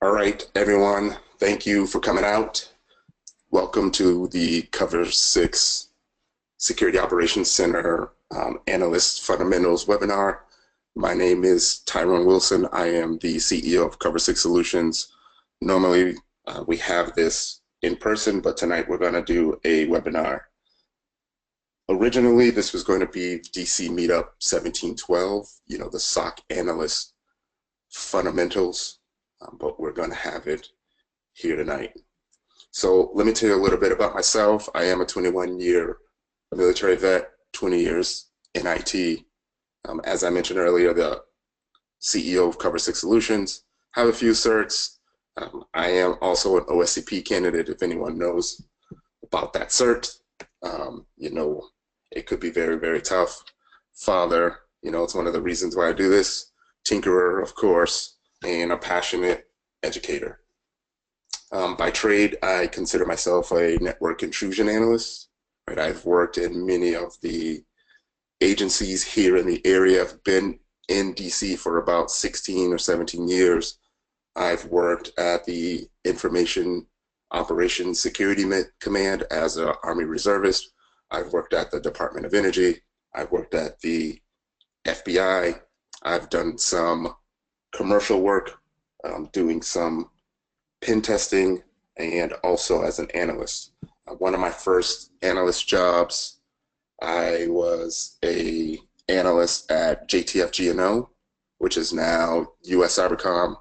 All right, everyone, thank you for coming out. Welcome to the Cover6 Security Operations Center Analyst Fundamentals webinar. My name is Tyrone Wilson. I am the CEO of Cover6 Solutions. Normally, we have this in person, but tonight we're going to do a webinar. Originally, this was going to be DC Meetup 1712, the SOC Analyst Fundamentals. But we're going to have it here tonight. So let me tell you a little bit about myself. I am a 21-year military vet, 20 years in IT. As I mentioned earlier, the CEO of Cover6 Solutions. Have a few certs. I am also an OSCP candidate, if anyone knows about that cert. It could be very, very tough. Father, it's one of the reasons why I do this. Tinkerer, of course, and a passionate educator. By trade, I consider myself a network intrusion analyst. Right? I've worked in many of the agencies here in the area. I've been in DC for about 16 or 17 years. I've worked at the Information Operations Security Command as an Army reservist. I've worked at the Department of Energy. I've worked at the FBI. I've done some commercial work, doing some pen testing, and also as an analyst. One of my first analyst jobs, I was an analyst at JTF-GNO, which is now US Cybercom.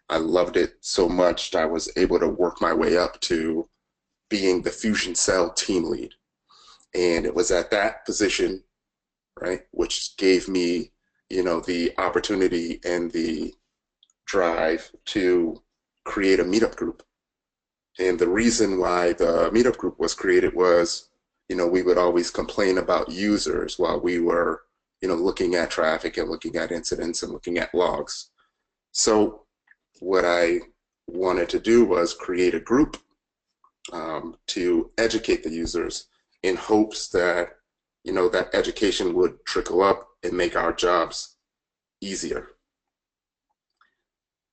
I loved it so much I was able to work my way up to being the Fusion Cell team lead. And it was at that position, right, which gave me, the opportunity and the drive to create a meetup group. And the reason why the meetup group was created was, we would always complain about users while we were, looking at traffic and looking at incidents and looking at logs. So what I wanted to do was create a group to educate the users in hopes that, that education would trickle up and make our jobs easier.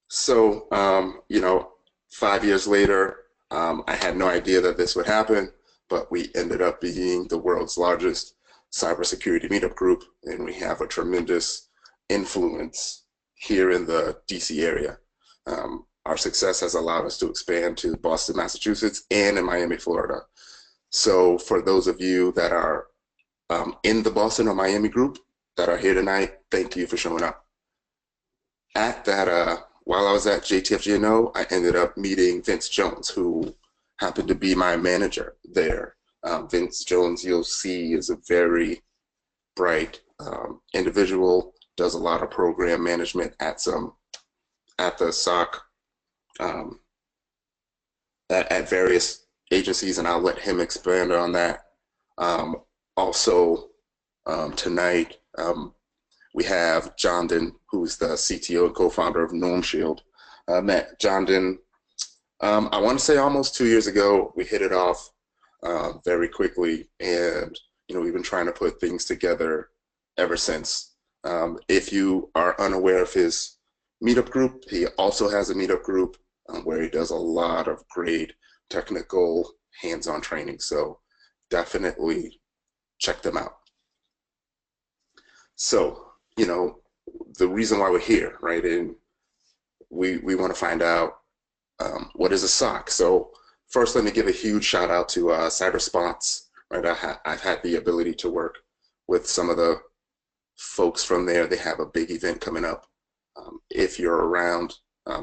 So, 5 years later, I had no idea that this would happen, but we ended up being the world's largest cybersecurity meetup group, and we have a tremendous influence here in the DC area. Our success has allowed us to expand to Boston, Massachusetts, and in Miami, Florida. So for those of you that are in the Boston or Miami group that are here tonight, thank you for showing up. At that, while I was at JTF-GNO, I ended up meeting Vince Jones, who happened to be my manager there. Vince Jones, you'll see, is a very bright individual, does a lot of program management at the SOC, at various agencies, and I'll let him expand on that. Also, tonight, we have Candan, who's the CTO and co-founder of Gnome Shield. Met Candan, I want to say almost 2 years ago. We hit it off very quickly, and we've been trying to put things together ever since. If you are unaware of his meetup group, he also has a meetup group where he does a lot of great technical hands-on training. So definitely check them out. So, the reason why we're here, right? And we want to find out what is a SOC. So first, let me give a huge shout out to Cyberspots, right? I've had the ability to work with some of the folks from there. They have a big event coming up. If you're around,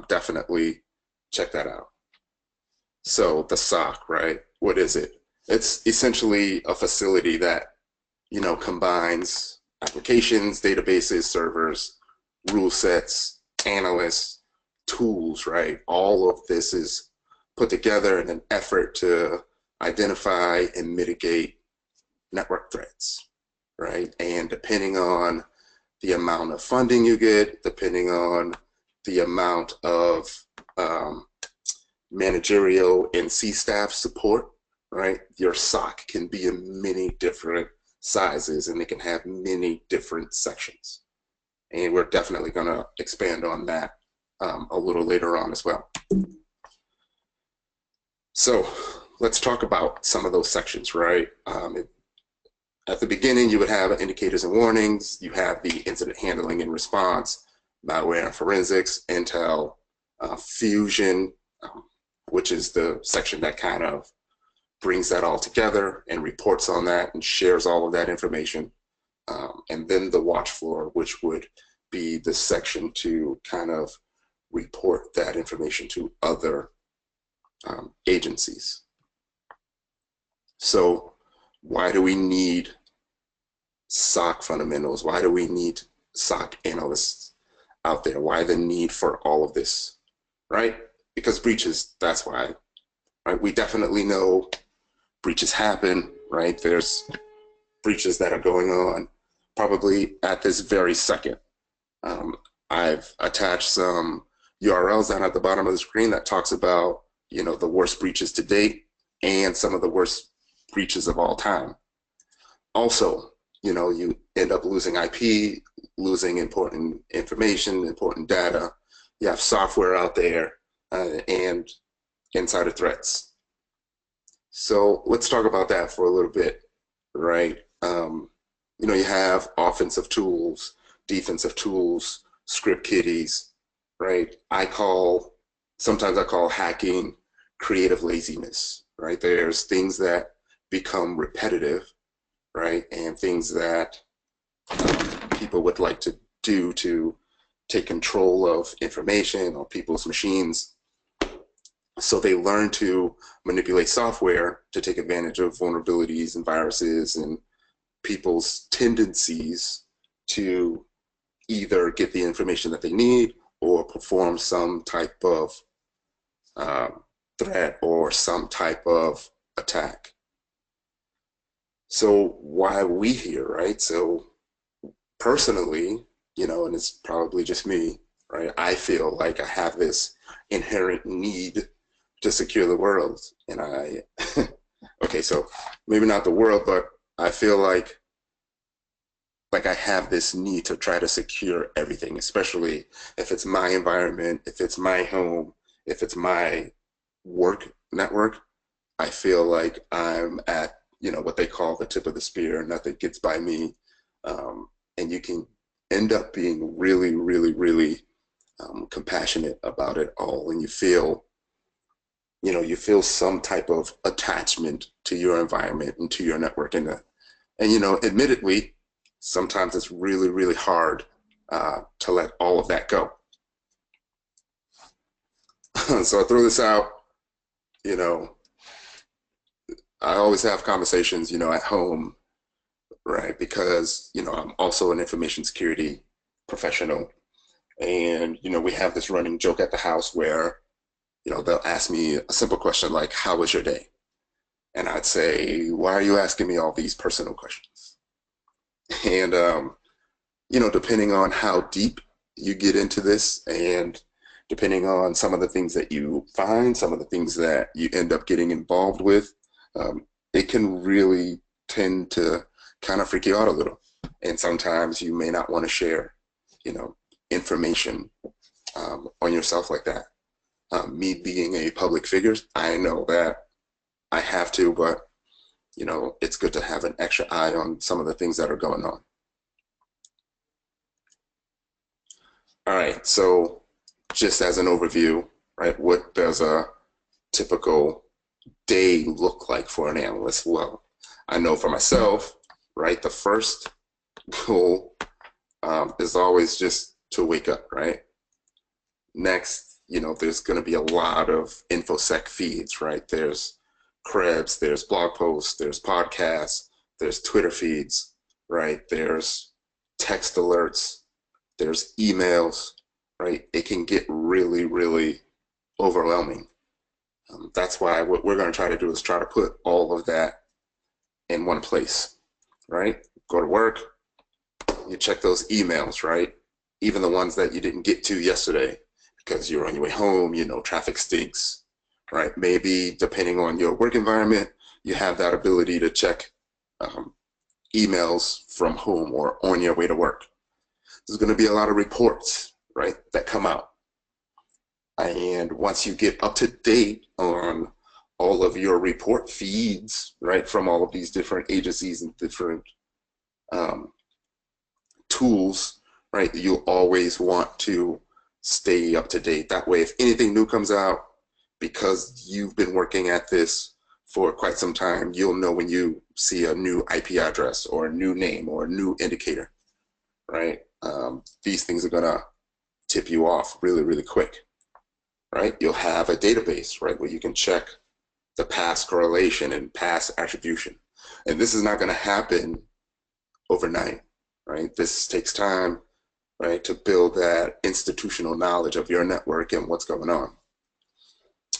definitely check that out. So the SOC, right? What is it? It's essentially a facility that, combines applications, databases, servers, rule sets, analysts, tools, right? All of this is put together in an effort to identify and mitigate network threats, right? And depending on the amount of funding you get, depending on the amount of managerial and C-staff support, right? Your SOC can be in many different sizes, and they can have many different sections. And we're definitely going to expand on that a little later on as well. So let's talk about some of those sections, right? At the beginning, you would have indicators and warnings. You have the incident handling and response, malware and forensics, intel, fusion, which is the section that kind of brings that all together and reports on that and shares all of that information. And then the watch for, which would be the section to kind of report that information to other agencies. So why do we need SOC fundamentals? Why do we need SOC analysts out there? Why the need for all of this, right? Because breaches, that's why, right? We definitely know breaches happen, right? There's breaches that are going on probably at this very second. I've attached some URLs down at the bottom of the screen that talks about, you know, the worst breaches to date and some of the worst breaches of all time. Also, you know, you end up losing IP, losing important information, important data. You have software out there and insider threats. So let's talk about that for a little bit, right? You know, you have offensive tools, defensive tools, script kiddies, right? Sometimes I call hacking creative laziness, right? There's things that become repetitive, right? And things that people would like to do to take control of information on people's machines. So they learn to manipulate software to take advantage of vulnerabilities and viruses and people's tendencies to either get the information that they need or perform some type of threat or some type of attack. So why are we here, right? So personally, you know, and it's probably just me, right? I feel like I have this inherent need to secure the world. And okay, so maybe not the world, but I feel like I have this need to try to secure everything, especially if it's my environment, if it's my home, if it's my work network. I feel like I'm at, you know, what they call the tip of the spear. Nothing gets by me. And you can end up being really, really, really compassionate about it all. And you feel, you know, you feel some type of attachment to your environment and to your network. And you know, admittedly, sometimes it's really, really hard to let all of that go. So I throw this out, you know, I always have conversations, you know, at home, right? Because, you know, I'm also an information security professional. And, you know, we have this running joke at the house where, you know, they'll ask me a simple question like, how was your day? And I'd say, why are you asking me all these personal questions? And, you know, depending on how deep you get into this and depending on some of the things that you find, some of the things that you end up getting involved with, it can really tend to kind of freak you out a little. And sometimes you may not want to share, you know, information on yourself like that. Me being a public figure, I know that I have to, but, you know, it's good to have an extra eye on some of the things that are going on. All right, so just as an overview, right, what does a typical day look like for an analyst? Well, I know for myself, right, the first goal is always just to wake up, right? Next, you know, there's going to be a lot of InfoSec feeds, right? There's Krebs, there's blog posts, there's podcasts, there's Twitter feeds, right? There's text alerts, there's emails, right? It can get really, really overwhelming. That's why what we're going to try to do is try to put all of that in one place, right? Go to work, you check those emails, right? Even the ones that you didn't get to yesterday because you're on your way home, you know, traffic stinks, right? Maybe depending on your work environment, you have that ability to check emails from home or on your way to work. There's going to be a lot of reports, right, that come out. And once you get up to date on all of your report feeds, right, from all of these different agencies and different tools, right, you'll always want to stay up to date. That way, if anything new comes out, because you've been working at this for quite some time, you'll know when you see a new IP address or a new name or a new indicator, right? These things are gonna tip you off really, really quick, right? You'll have a database, right, where you can check the past correlation and past attribution. And this is not gonna happen overnight, right? This takes time, right, to build that institutional knowledge of your network and what's going on.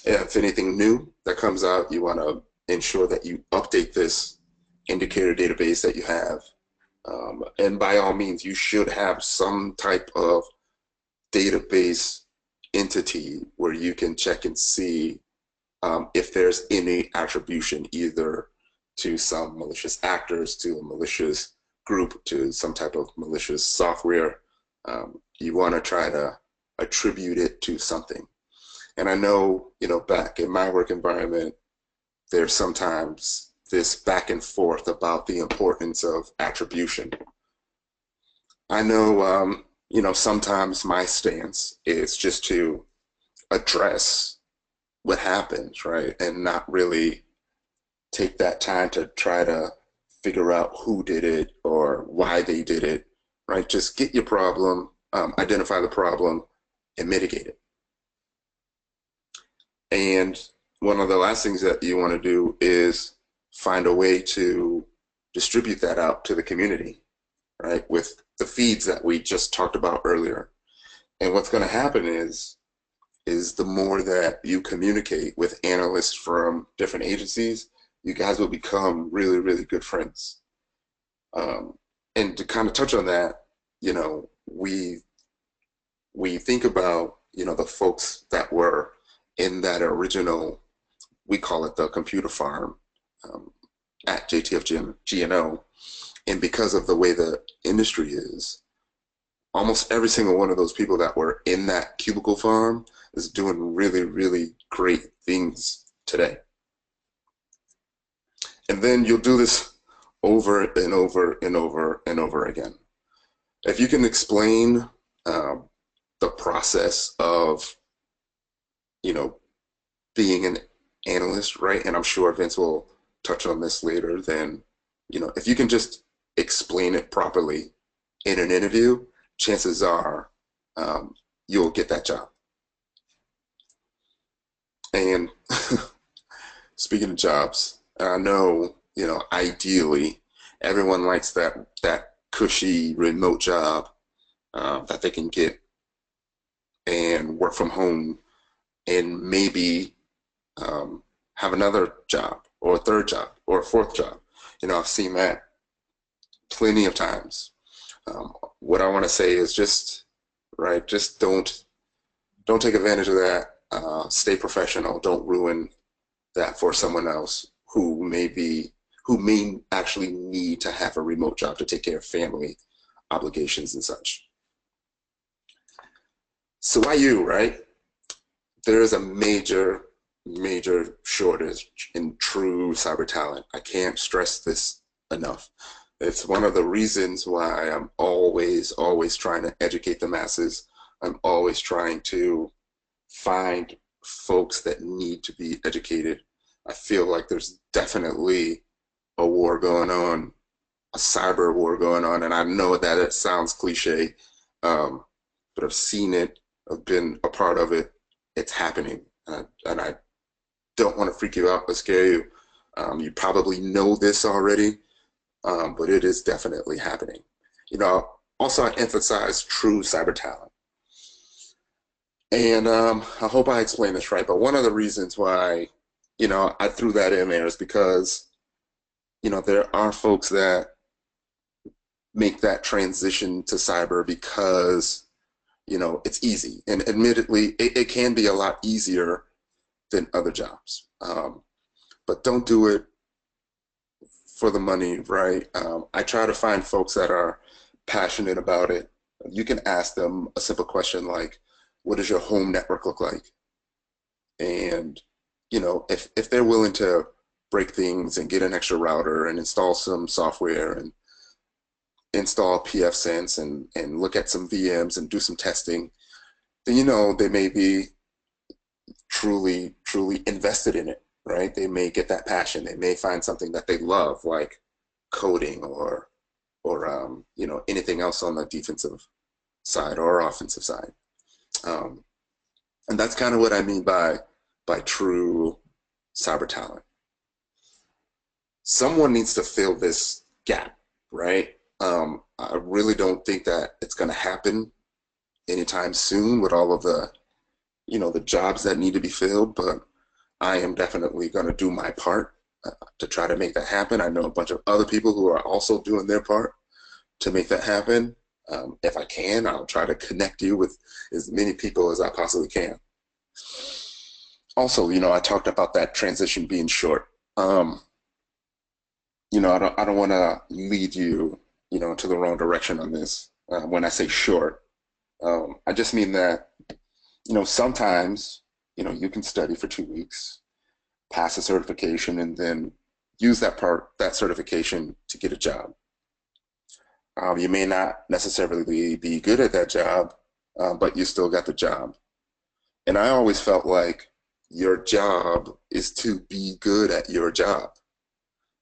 If anything new that comes out, you want to ensure that you update this indicator database that you have. And by all means, you should have some type of database entity where you can check and see if there's any attribution either to some malicious actors, to a malicious group, to some type of malicious software. You want to try to attribute it to something. And I know, back in my work environment, there's sometimes this back and forth about the importance of attribution. I know, sometimes my stance is just to address what happens, right? And not really take that time to try to figure out who did it or why they did it, right? Just get your problem, identify the problem, and mitigate it. And one of the last things that you want to do is find a way to distribute that out to the community, right? With the feeds that we just talked about earlier. And what's going to happen is the more that you communicate with analysts from different agencies, you guys will become really, really good friends. And to kind of touch on that, we think about, the folks that were in that original, we call it the computer farm at JTF GNO. And because of the way the industry is, almost every single one of those people that were in that cubicle farm is doing really, really great things today. And then you'll do this over and over and over and over again. If you can explain the process of, being an analyst, right? And I'm sure Vince will touch on this later. Then, if you can just explain it properly in an interview, chances are you'll get that job. And speaking of jobs, I know, ideally everyone likes that cushy remote job that they can get and work from home and maybe have another job or a third job or a fourth job. I've seen that plenty of times. What I want to say is just don't take advantage of that. Stay professional. Don't ruin that for someone else who may actually need to have a remote job to take care of family obligations and such. So why you, right? There is a major shortage in true cyber talent. I can't stress this enough. It's one of the reasons why I'm always trying to educate the masses. I'm always trying to find folks that need to be educated. I feel like there's definitely a war going on, a cyber war going on, and I know that it sounds cliche, but I've seen it, I've been a part of it. It's happening, and I don't want to freak you out or scare you. You probably know this already, but it is definitely happening. Also I emphasize true cyber talent. And I hope I explained this right, but one of the reasons why, I threw that in there is because, there are folks that make that transition to cyber because, it's easy. And admittedly, it can be a lot easier than other jobs. But don't do it for the money, right? I try to find folks that are passionate about it. You can ask them a simple question like, what does your home network look like? And, you know, if they're willing to break things and get an extra router and install some software and install pfSense and look at some VMs and do some testing, then, you know, they may be truly invested in it, right? They may get that passion. They may find something that they love, like coding or you know, anything else on the defensive side or offensive side. And that's kind of what I mean by true cyber talent. Someone needs to fill this gap, right? I really don't think that it's going to happen anytime soon with all of the, you know, the jobs that need to be filled, but I am definitely going to do my part to try to make that happen. I know a bunch of other people who are also doing their part to make that happen. If I can, I'll try to connect you with as many people as I possibly can. Also, you know, I talked about that transition being short. You know, I don't want to lead you, you know, to the wrong direction on this. When I say short, I just mean that, you know, sometimes, you know, you can study for 2 weeks, pass a certification, and then use that certification to get a job. You may not necessarily be good at that job, but you still got the job. And I always felt like your job is to be good at your job.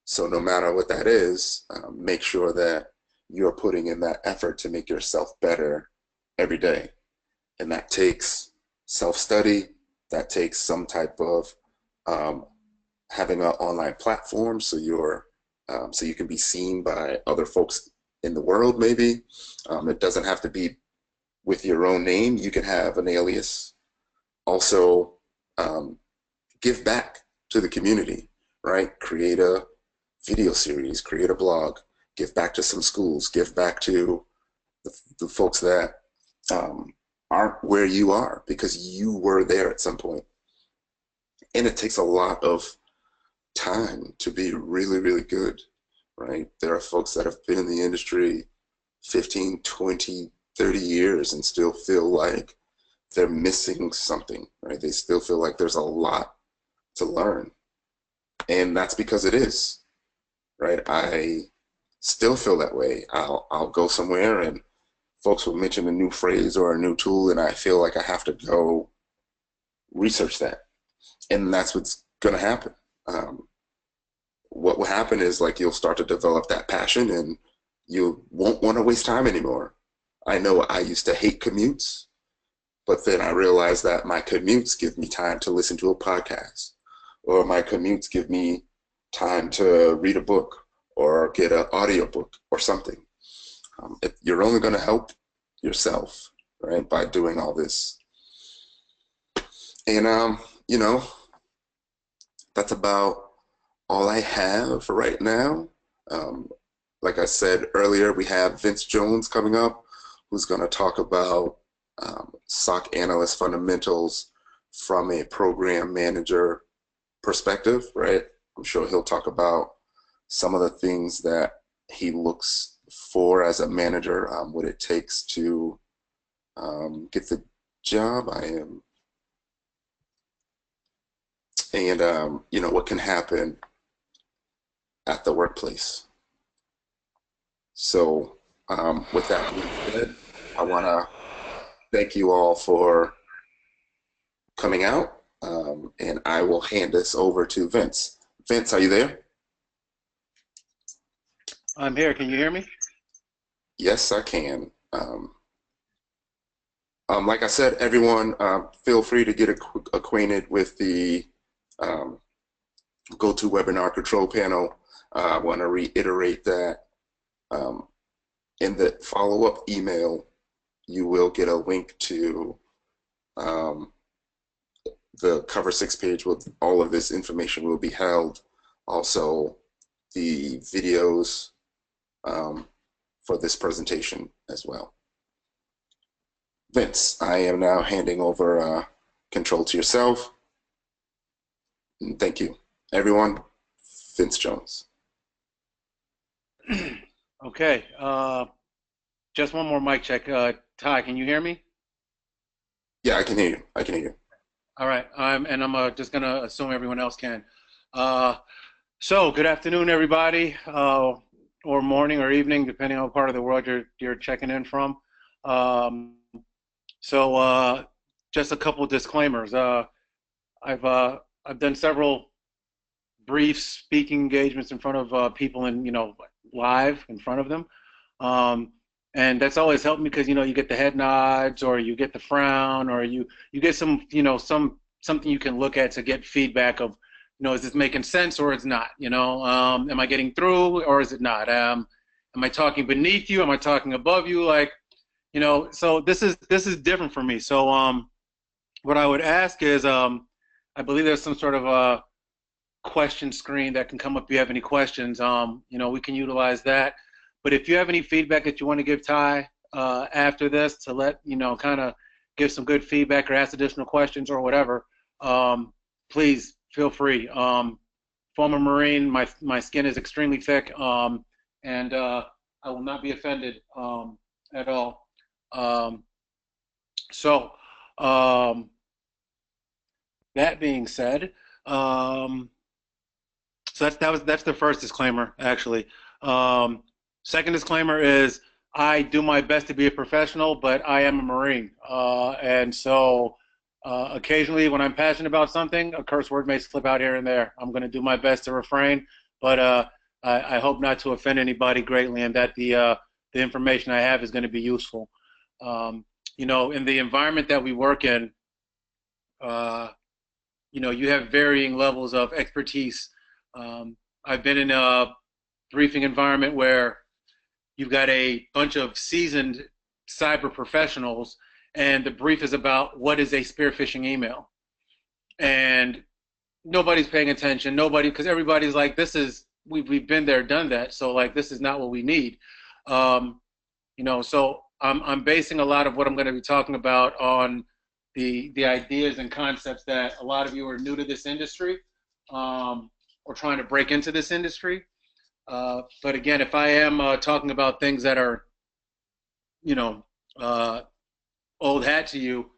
So no matter what that is, make sure that you're putting in that effort to make yourself better every day. And that takes self-study, that takes some type of having an online platform so so you can be seen by other folks in the world, maybe. It doesn't have to be with your own name. You can have an alias. Also, give back to the community, right? Create a video series, create a blog, give back to some schools, give back to the folks that aren't where you are because you were there at some point. And it takes a lot of time to be really good, right? There are folks that have been in the industry 15, 20, 30 years and still feel like they're missing something, right? They still feel like there's a lot to learn. And that's because it is, right? I still feel that way. I'll go somewhere and folks will mention a new phrase or a new tool and I feel like I have to go research that. And that's what's going to happen. What will happen is like you'll start to develop that passion and you won't want to waste time anymore. I know I used to hate commutes, but then I realized that my commutes give me time to listen to a podcast, or my commutes give me time to read a book or get an audio book or something. You're only going to help yourself, right, by doing all this. And, you know, that's about all I have for right now. Like I said earlier, we have Vince Jones coming up, who's going to talk about SOC Analyst fundamentals from a program manager perspective, right? I'm sure he'll talk about some of the things that he looks for as a manager, what it takes to get the job. And you know, what can happen at the workplace. So with that being said, I want to thank you all for coming out, and I will hand this over to Vince. Vince, are you there? I'm here. Can you hear me? Yes, I can. Like I said, everyone, feel free to get acquainted with the GoToWebinar control panel. I want to reiterate that in the follow-up email, you will get a link to the Cover6 page with all of this information will be held. Also, the videos for this presentation as well. Vince, I am now handing over control to yourself. And thank you. Everyone, Vince Jones. Okay. Just one more mic check. Ty, can you hear me? Yeah, I can hear you. I can hear you. All right. And I'm just gonna assume everyone else can. Uh, so good afternoon, everybody, or morning or evening, depending on what part of the world you're checking in from. Um, so just a couple of disclaimers. I've done several brief speaking engagements in front of people and live in front of them. Um, and that's always helped me because you get the head nods or you get the frown or you get some something you can look at to get feedback of is this making sense or it's not, am I getting through or is it not, am I talking beneath you, am I talking above you, like, so this is different for me. So what I would ask is, I believe there's some sort of a question screen that can come up if you have any questions. We can utilize that. But if you have any feedback that you want to give Ty after this to let, kind of give some good feedback or ask additional questions or whatever, please feel free. Former Marine, my skin is extremely thick, and I will not be offended at all. So that being said, so that's the first disclaimer, actually. Second disclaimer is I do my best to be a professional, but I am a Marine, and so occasionally when I'm passionate about something, a curse word may slip out here and there. I'm going to do my best to refrain, but I hope not to offend anybody greatly, and that the information I have is going to be useful. In the environment that we work in, you have varying levels of expertise. I've been in a briefing environment where you've got a bunch of seasoned cyber professionals, and the brief is about what is a spear phishing email. And nobody's paying attention, because everybody's like, we've been there, done that, so like this is not what we need. So I'm basing a lot of what I'm going to be talking about on the ideas and concepts that a lot of you are new to this industry, or trying to break into this industry. But again, if I am talking about things that are, old hat to you,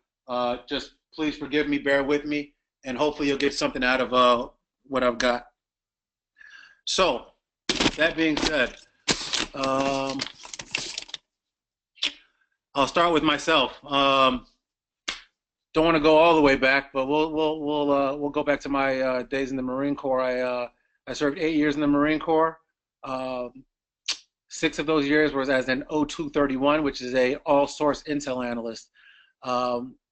just please forgive me, bear with me, and hopefully you'll get something out of what I've got. So, that being said, I'll start with myself. Don't want to go all the way back, but we'll go back to my days in the Marine Corps. I served 8 years in the Marine Corps. 6 of those years was as an O231, which is a all-source intel analyst.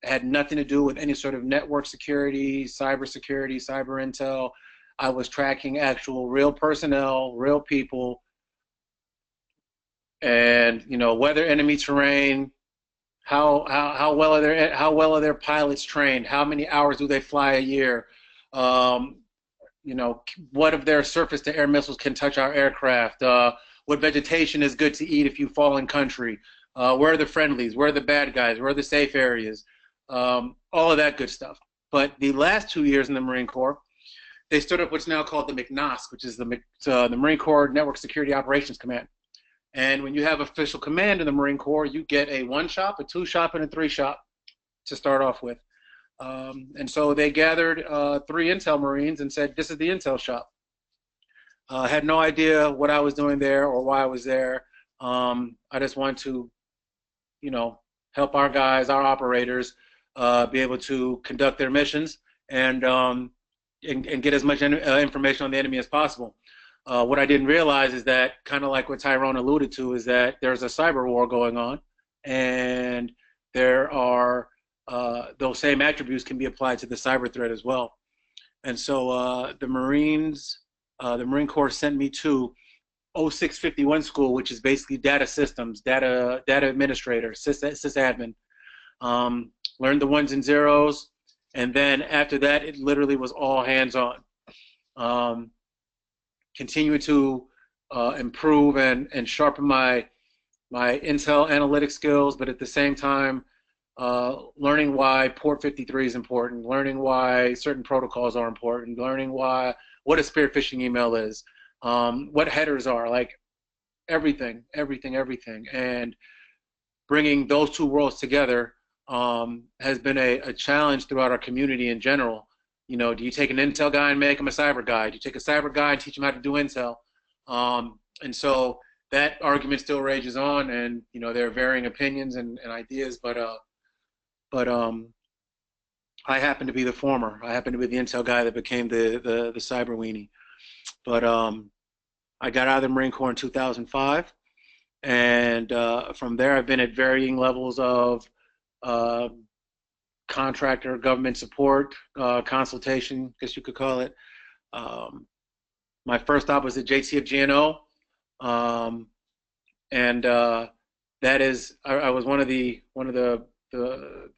Had nothing to do with any sort of network security, cybersecurity, cyber intel. I was tracking actual real personnel, real people, and weather, enemy terrain. How well are their pilots trained? How many hours do they fly a year? What of their surface-to-air missiles can touch our aircraft? What vegetation is good to eat if you fall in country? Where are the friendlies? Where are the bad guys? Where are the safe areas? All of that good stuff. But the last 2 years in the Marine Corps, they stood up what's now called the MCNOSC, which is the Marine Corps Network Security Operations Command. And when you have official command in the Marine Corps, you get a 1-shop, a 2-shop, and a 3-shop to start off with. And so they gathered 3 Intel Marines and said, this is the Intel shop. Had no idea what I was doing there or why I was there. I just wanted to, help our guys, our operators, be able to conduct their missions and get as much information on the enemy as possible. What I didn't realize is that, kind of like what Tyrone alluded to, is that there's a cyber war going on, and there are those same attributes can be applied to the cyber threat as well. And so the Marine Corps sent me to 0651 school, which is basically data systems, data administrator, sysadmin. Learned the ones and zeros, and then after that, it literally was all hands on. Continue to improve and sharpen my intel analytic skills, but at the same time, learning why port 53 is important, learning why certain protocols are important, learning what a spear phishing email is, what headers are, like everything, and bringing those 2 worlds together has been a challenge throughout our community in general. You know, do you take an intel guy and make him a cyber guy? Do you take a cyber guy and teach him how to do intel? And so that argument still rages on, and you know there are varying opinions and ideas, but I happen to be the former. I happen to be the intel guy that became the cyber weenie. But I got out of the Marine Corps in 2005, and from there I've been at varying levels of contractor, government support, consultation, I guess you could call it. My first stop was at JTF and that is I was one of the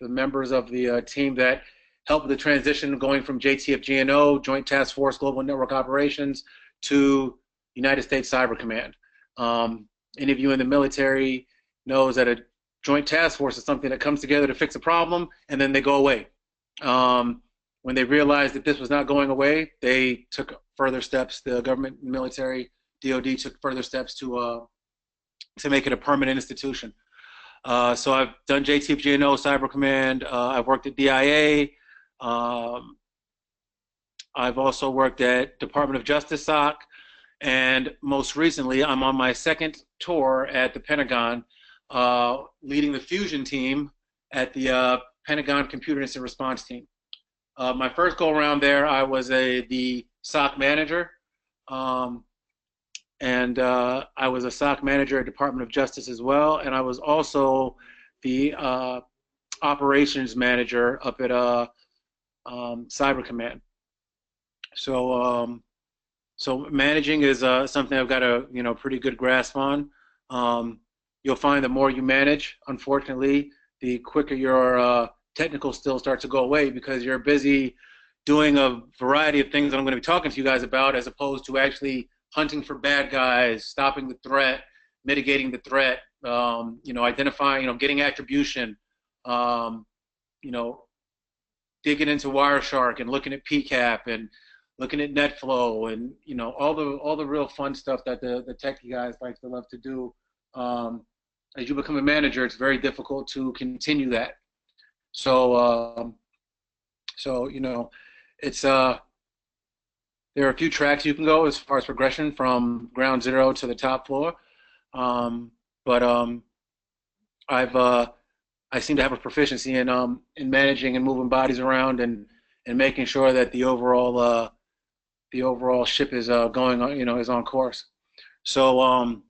members of the team that helped with the transition going from JTF Joint Task Force Global Network Operations, to United States Cyber Command. Any of you in the military knows that a joint task force is something that comes together to fix a problem and then they go away. When they realized that this was not going away, they took further steps. The government, military, DoD took further steps to make it a permanent institution. So I've done JTF Cyber Command. I've worked at DIA. I've also worked at Department of Justice SOC, and most recently I'm on my second tour at the Pentagon, leading the fusion team at the Pentagon Computer Incident Response Team. My first go around there, I was the SOC manager, and I was a SOC manager at Department of Justice as well, and I was also the operations manager up at Cyber Command. So so managing is something I've got a pretty good grasp on. You'll find the more you manage, unfortunately, the quicker your technical skills start to go away, because you're busy doing a variety of things that I'm going to be talking to you guys about, as opposed to actually hunting for bad guys, stopping the threat, mitigating the threat, identifying, getting attribution, digging into Wireshark and looking at PCAP and looking at NetFlow and all the real fun stuff that the techie guys love to do. As you become a manager, it's very difficult to continue that. So it's there are a few tracks you can go as far as progression from ground zero to the top floor, but I seem to have a proficiency in managing and moving bodies around and making sure that the overall ship is going on, is on course. So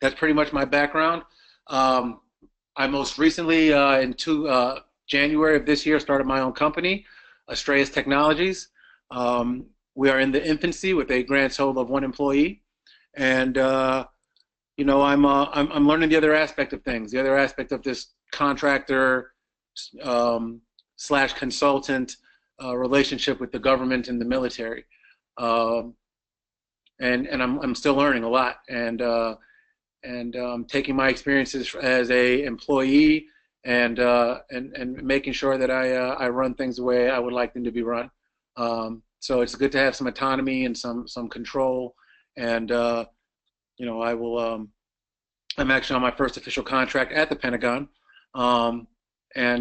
that's pretty much my background. I most recently in January of this year started my own company, Astreas Technologies. We are in the infancy with a grand total of 1 employee, and I'm learning the other aspect of things, the other aspect of this contractor / consultant relationship with the government and the military, and I'm still learning a lot, and taking my experiences as a employee and making sure that I run things the way I would like them to be run. So it's good to have some autonomy and some control, and I will. I'm actually on my first official contract at the Pentagon, and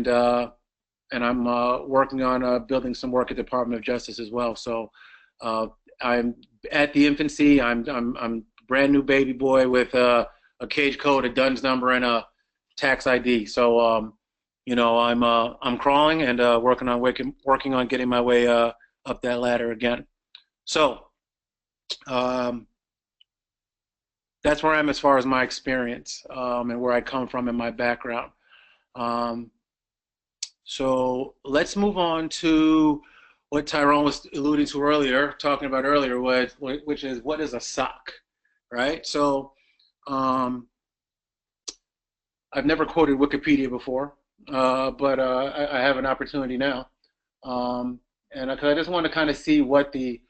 I'm working on building some work at the Department of Justice as well. So I'm at the infancy. I'm brand new baby boy with a cage code, a DUNS number, and a tax ID. So I'm crawling and working on getting my way up that ladder again. So that's where I am as far as my experience and where I come from in my background. So let's move on to what Tyrone was alluding to earlier, which is, what is a SOC, right? So I've never quoted Wikipedia before, but I have an opportunity now. And I just want to kind of see what the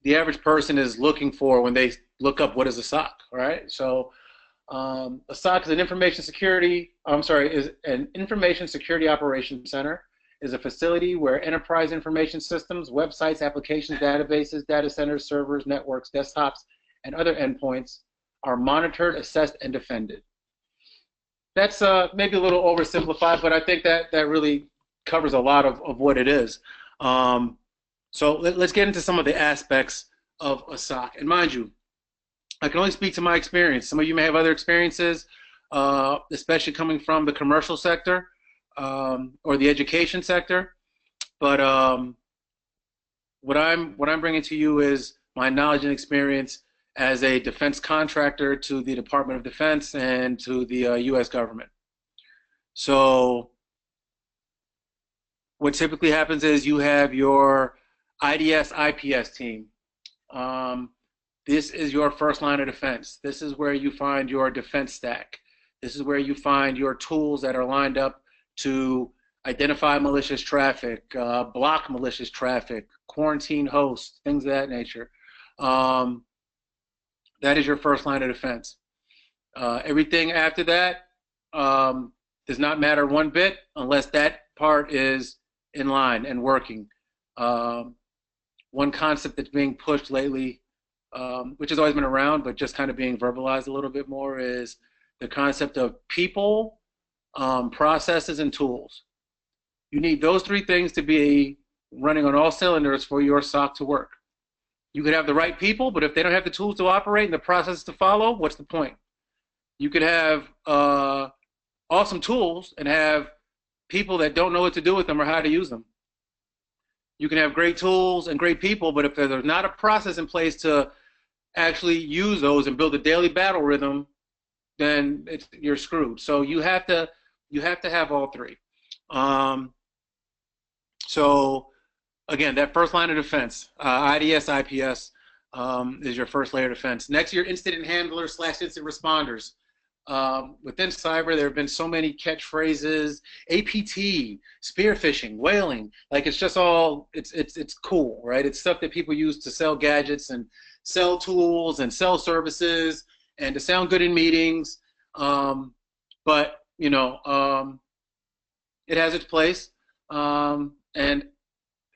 average person is looking for when they look up what is a SOC, right? So a SOC is an information security operations center, is a facility where enterprise information systems, websites, applications, databases, data centers, servers, networks, desktops, and other endpoints are monitored, assessed, and defended. That's maybe a little oversimplified, but I think that really covers a lot of what it is. Um, so let's get into some of the aspects of a SOC. And mind you, I can only speak to my experience. Some of you may have other experiences, especially coming from the commercial sector or the education sector. But what I'm bringing to you is my knowledge and experience as a defense contractor to the Department of Defense and to the U.S. government. So what typically happens is you have your IDS IPS team. This is your first line of defense. This is where you find your defense stack. This is where you find your tools that are lined up to identify malicious traffic, block malicious traffic, quarantine hosts, things of that nature. That is your first line of defense. Everything after that does not matter one bit unless that part is in line and working. One concept that's being pushed lately, which has always been around, but just kind of being verbalized a little bit more, is the concept of people, processes, and tools. You need those three things to be running on all cylinders for your SOC to work. You could have the right people, but if they don't have the tools to operate and the process to follow, what's the point? You could have awesome tools and have people that don't know what to do with them or how to use them. You can have great tools and great people, but if there's not a process in place to actually use those and build a daily battle rhythm, then you're screwed. So you have to have all three. So again, that first line of defense, IDS, IPS, is your first layer of defense. Next, your incident handlers / incident responders. Within cyber, there have been so many catchphrases: APT, spear phishing, whaling. Like it's just all it's cool, right? It's stuff that people use to sell gadgets and sell tools and sell services and to sound good in meetings. But you know, it has its place. And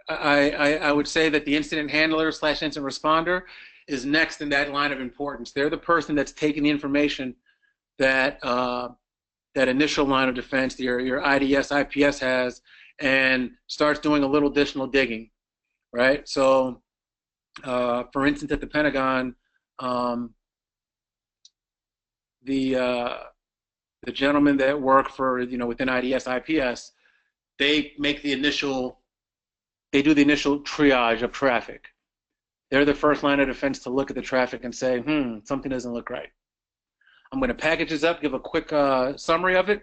I would say that the incident handler / incident responder is next in that line of importance. They're the person that's taking the information that that initial line of defense, your IDS, IPS has, and starts doing a little additional digging, right? So, for instance, at the Pentagon, the gentlemen that work for within IDS, IPS, they do the initial triage of traffic. They're the first line of defense to look at the traffic and say, something doesn't look right. I'm going to package this up, give a quick summary of it,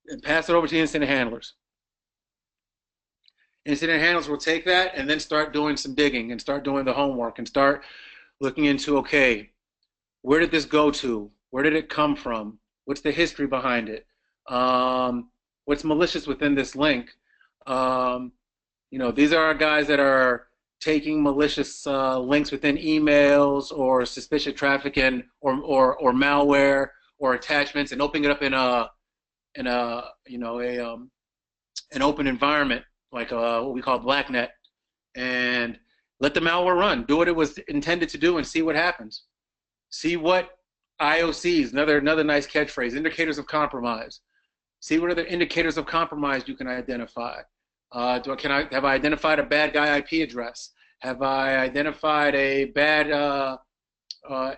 and pass it over to the incident handlers. Incident handlers will take that and then start doing some digging and start doing the homework and start looking into, okay, where did this go to? Where did it come from? What's the history behind it? What's malicious within this link? These are our guys that are taking malicious links within emails or suspicious traffic or malware or attachments and opening it up in an open environment like what we call blacknet, and let the malware run. Do what it was intended to do and see what happens. See what IOCs, another nice catchphrase, indicators of compromise. See what other indicators of compromise you can identify. Have I identified a bad guy IP address? Have I identified a bad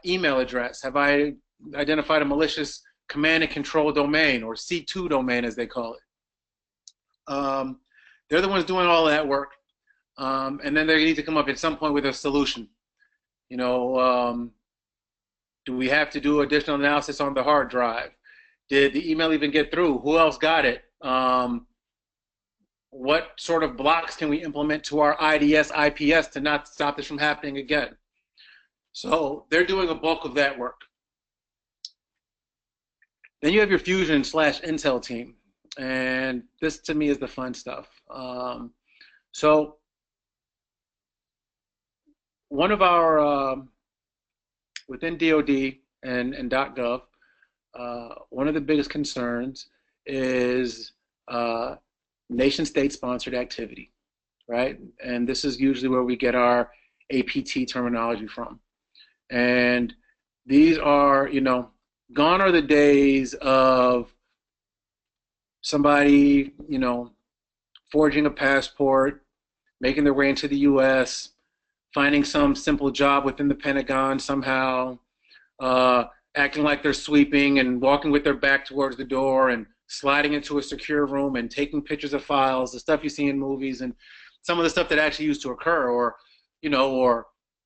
email address? Have I identified a malicious command and control domain, or C2 domain as they call it? They're the ones doing all that work, and then they need to come up at some point with a solution. Do we have to do additional analysis on the hard drive? Did the email even get through? Who else got it? What sort of blocks can we implement to our IDS, IPS to not stop this from happening again? So they're doing a bulk of that work. Then you have your fusion / intel team. And this to me is the fun stuff. So one of our, within DoD and .gov, one of the biggest concerns is nation-state sponsored activity, right? And this is usually where we get our APT terminology from. And these are, Gone are the days of somebody, forging a passport, making their way into the U.S., finding some simple job within the Pentagon somehow, uh, acting like they're sweeping and walking with their back towards the door and sliding into a secure room and taking pictures of files, the stuff you see in movies, and some of the stuff that actually used to occur, or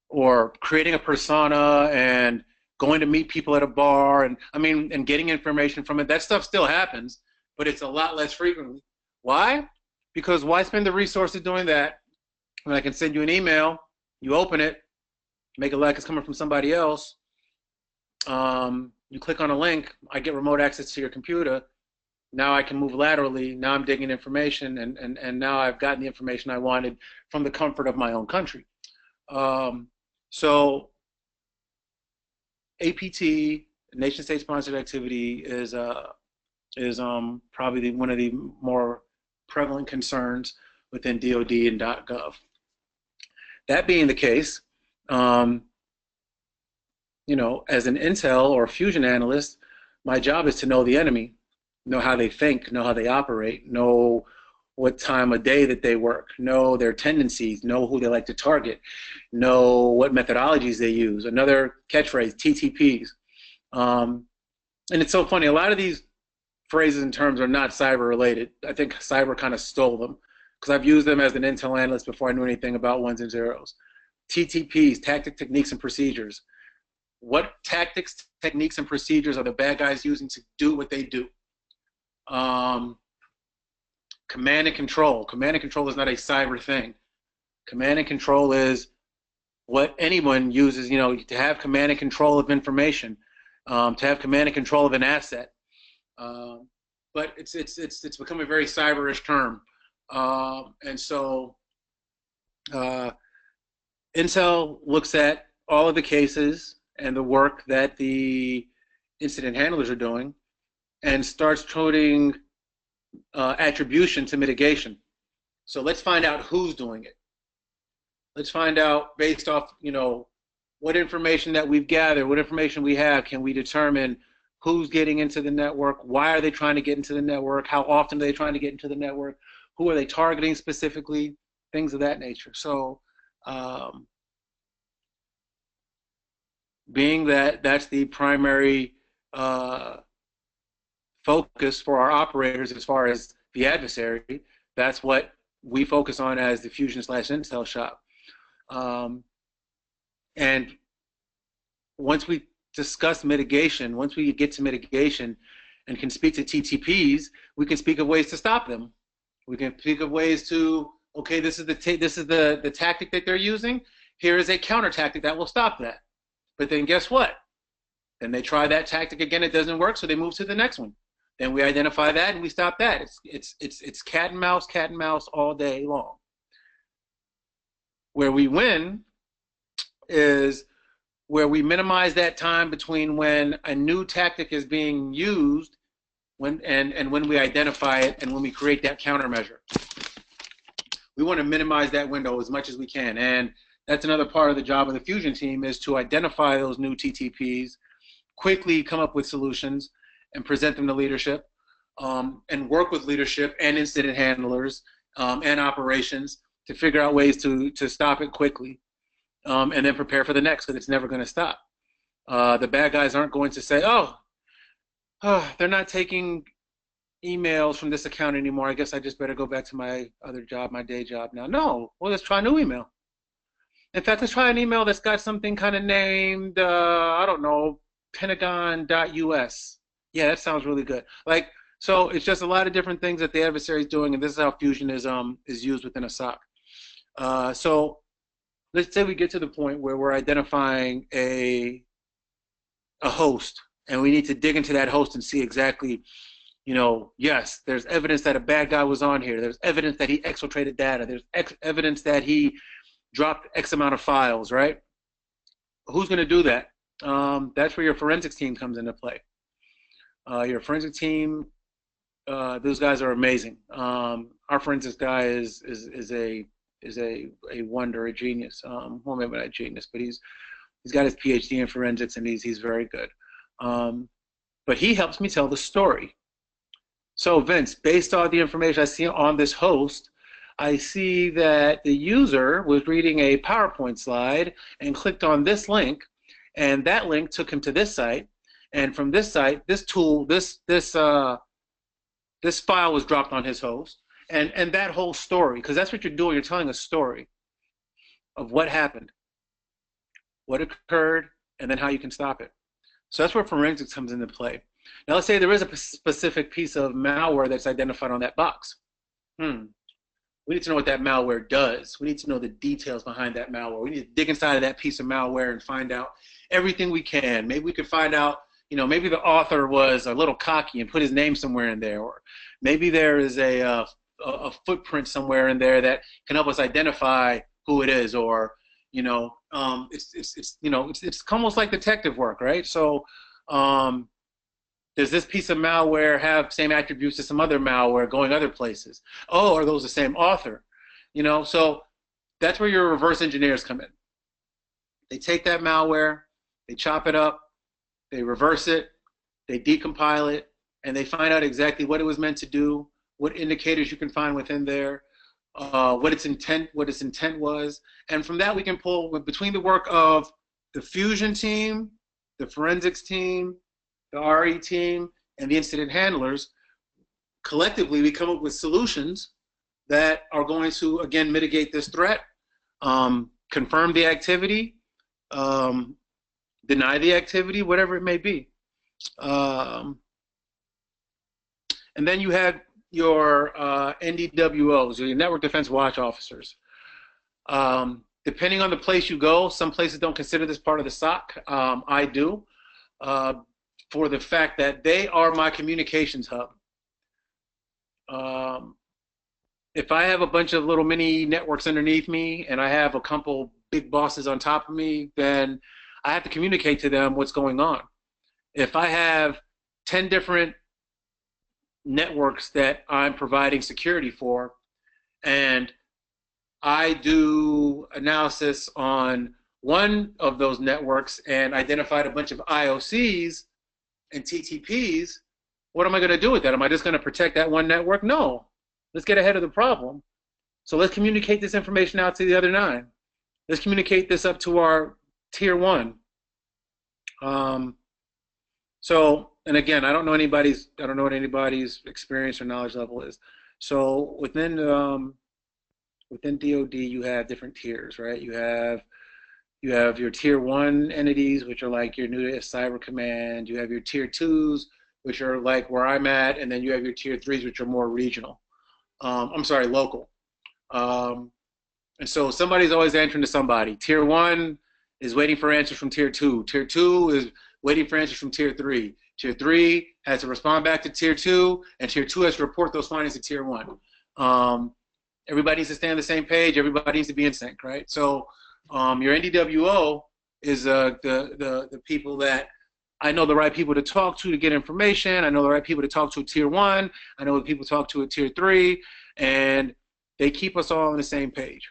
or creating a persona and going to meet people at a bar, and and getting information from it. That stuff still happens, but it's a lot less frequently. Why? Because why spend the resources doing that when I can send you an email, you open it, make it like it's coming from somebody else, you click on a link, I get remote access to your computer. Now I can move laterally. Now I'm digging information, and now I've gotten the information I wanted from the comfort of my own country. So APT, nation state sponsored activity, is probably one of the more prevalent concerns within DoD and .gov. That being the case, as an intel or fusion analyst, my job is to know the enemy, know how they think, know how they operate, know what time of day that they work, know their tendencies, know who they like to target, know what methodologies they use. Another catchphrase, TTPs. And it's so funny, a lot of these phrases and terms are not cyber related. I think cyber kind of stole them because I've used them as an intel analyst before I knew anything about ones and zeros. TTPs, tactic, techniques, and procedures. What tactics, techniques, and procedures are the bad guys using to do what they do? Command and control. Command and control is not a cyber thing. Command and control is what anyone uses, to have command and control of information, to have command and control of an asset. But it's become a very cyberish term, and so Intel looks at all of the cases and the work that the incident handlers are doing, and starts coding attribution to mitigation. So let's find out who's doing it. Let's find out based off, what information that we've gathered, what information we have, can we determine who's getting into the network, why are they trying to get into the network, how often are they trying to get into the network, who are they targeting specifically, things of that nature. So being that that's the primary focus for our operators as far as the adversary, that's what we focus on as the Fusion/Intel shop. And once we discuss mitigation, once we get to mitigation and can speak to TTPs, we can speak of ways to stop them. We can speak of ways to, okay, this is the tactic that they're using. Here is a counter tactic that will stop that. But then guess what? Then they try that tactic again, it doesn't work, so they move to the next one. Then we identify that and we stop that. It's cat and mouse all day long. Where we win is where we minimize that time between when a new tactic is being used and when we identify it and when we create that countermeasure. We want to minimize that window as much as we can. And that's another part of the job of the Fusion team, is to identify those new TTPs, quickly come up with solutions, and present them to leadership, and work with leadership and incident handlers and operations to figure out ways to stop it quickly, and then prepare for the next, because it's never going to stop. The bad guys aren't going to say, oh, they're not taking emails from this account anymore. I guess I just better go back to my other job, my day job now. No, well, let's try a new email. In fact, let's try an email that's got something kind of named, I don't know, Pentagon.us. Yeah, that sounds really good. So it's just a lot of different things that the adversary is doing, and this is how Fusion is used within a SOC. So let's say we get to the point where we're identifying a host, and we need to dig into that host and see exactly, yes, there's evidence that a bad guy was on here. There's evidence that he exfiltrated data. There's evidence that he dropped X amount of files, right? Who's going to do that? That's where your forensics team comes into play. Your forensic team, those guys are amazing. Our forensics guy is a wonder, a genius. Well, maybe not a genius, but he's got his PhD in forensics, and he's very good. but he helps me tell the story. So Vince, based on the information I see on this host, I see that the user was reading a PowerPoint slide and clicked on this link, and that link took him to this site. And from this site, this tool, this file was dropped on his host, and that whole story, because that's what you're doing. You're telling a story of what happened, what occurred, and then how you can stop it. So that's where forensics comes into play. Now let's say there is a specific piece of malware that's identified on that box. We need to know what that malware does. We need to know the details behind that malware. We need to dig inside of that piece of malware and find out everything we can. Maybe we could find out, maybe the author was a little cocky and put his name somewhere in there, or maybe there is a footprint somewhere in there that can help us identify who it is, or it's almost like detective work, right? So does this piece of malware have same attributes as some other malware going other places? Oh, are those the same author? So that's where your reverse engineers come in. They take that malware, they chop it up, they reverse it, they decompile it, and they find out exactly what it was meant to do, what indicators you can find within there, what its intent was, and from that we can pull between the work of the fusion team, the forensics team, the RE team, and the incident handlers. Collectively, we come up with solutions that are going to, again, mitigate this threat, confirm the activity, deny the activity, whatever it may be. And then you have your NDWOs, or your Network Defense Watch Officers. Depending on the place you go, some places don't consider this part of the SOC. I do, for the fact that they are my communications hub. If I have a bunch of little mini networks underneath me and I have a couple big bosses on top of me, then I have to communicate to them what's going on. If I have 10 different networks that I'm providing security for, and I do analysis on one of those networks and identified a bunch of IOCs and TTPs, what am I going to do with that? Am I just going to protect that one network? No. Let's get ahead of the problem. So let's communicate this information out to the other 9. Let's communicate this up to our tier 1. So, and again, I don't know what anybody's experience or knowledge level is. So within DoD, you have different tiers, right? You have your tier 1 entities, which are like your new cyber command. You have your tier 2s, which are like where I'm at, and then you have your tier 3s, which are more regional. Local. And so somebody's always answering to somebody. Tier 1 is waiting for answers from tier 2. Tier 2 is waiting for answers from tier 3. Tier 3 has to respond back to tier 2, and tier 2 has to report those findings to tier 1. Everybody needs to stay on the same page. Everybody needs to be in sync, right? So your NDWO is the people that I know the right people to talk to get information. I know the right people to talk to at tier 1. I know the people to talk to at tier 3, and they keep us all on the same page.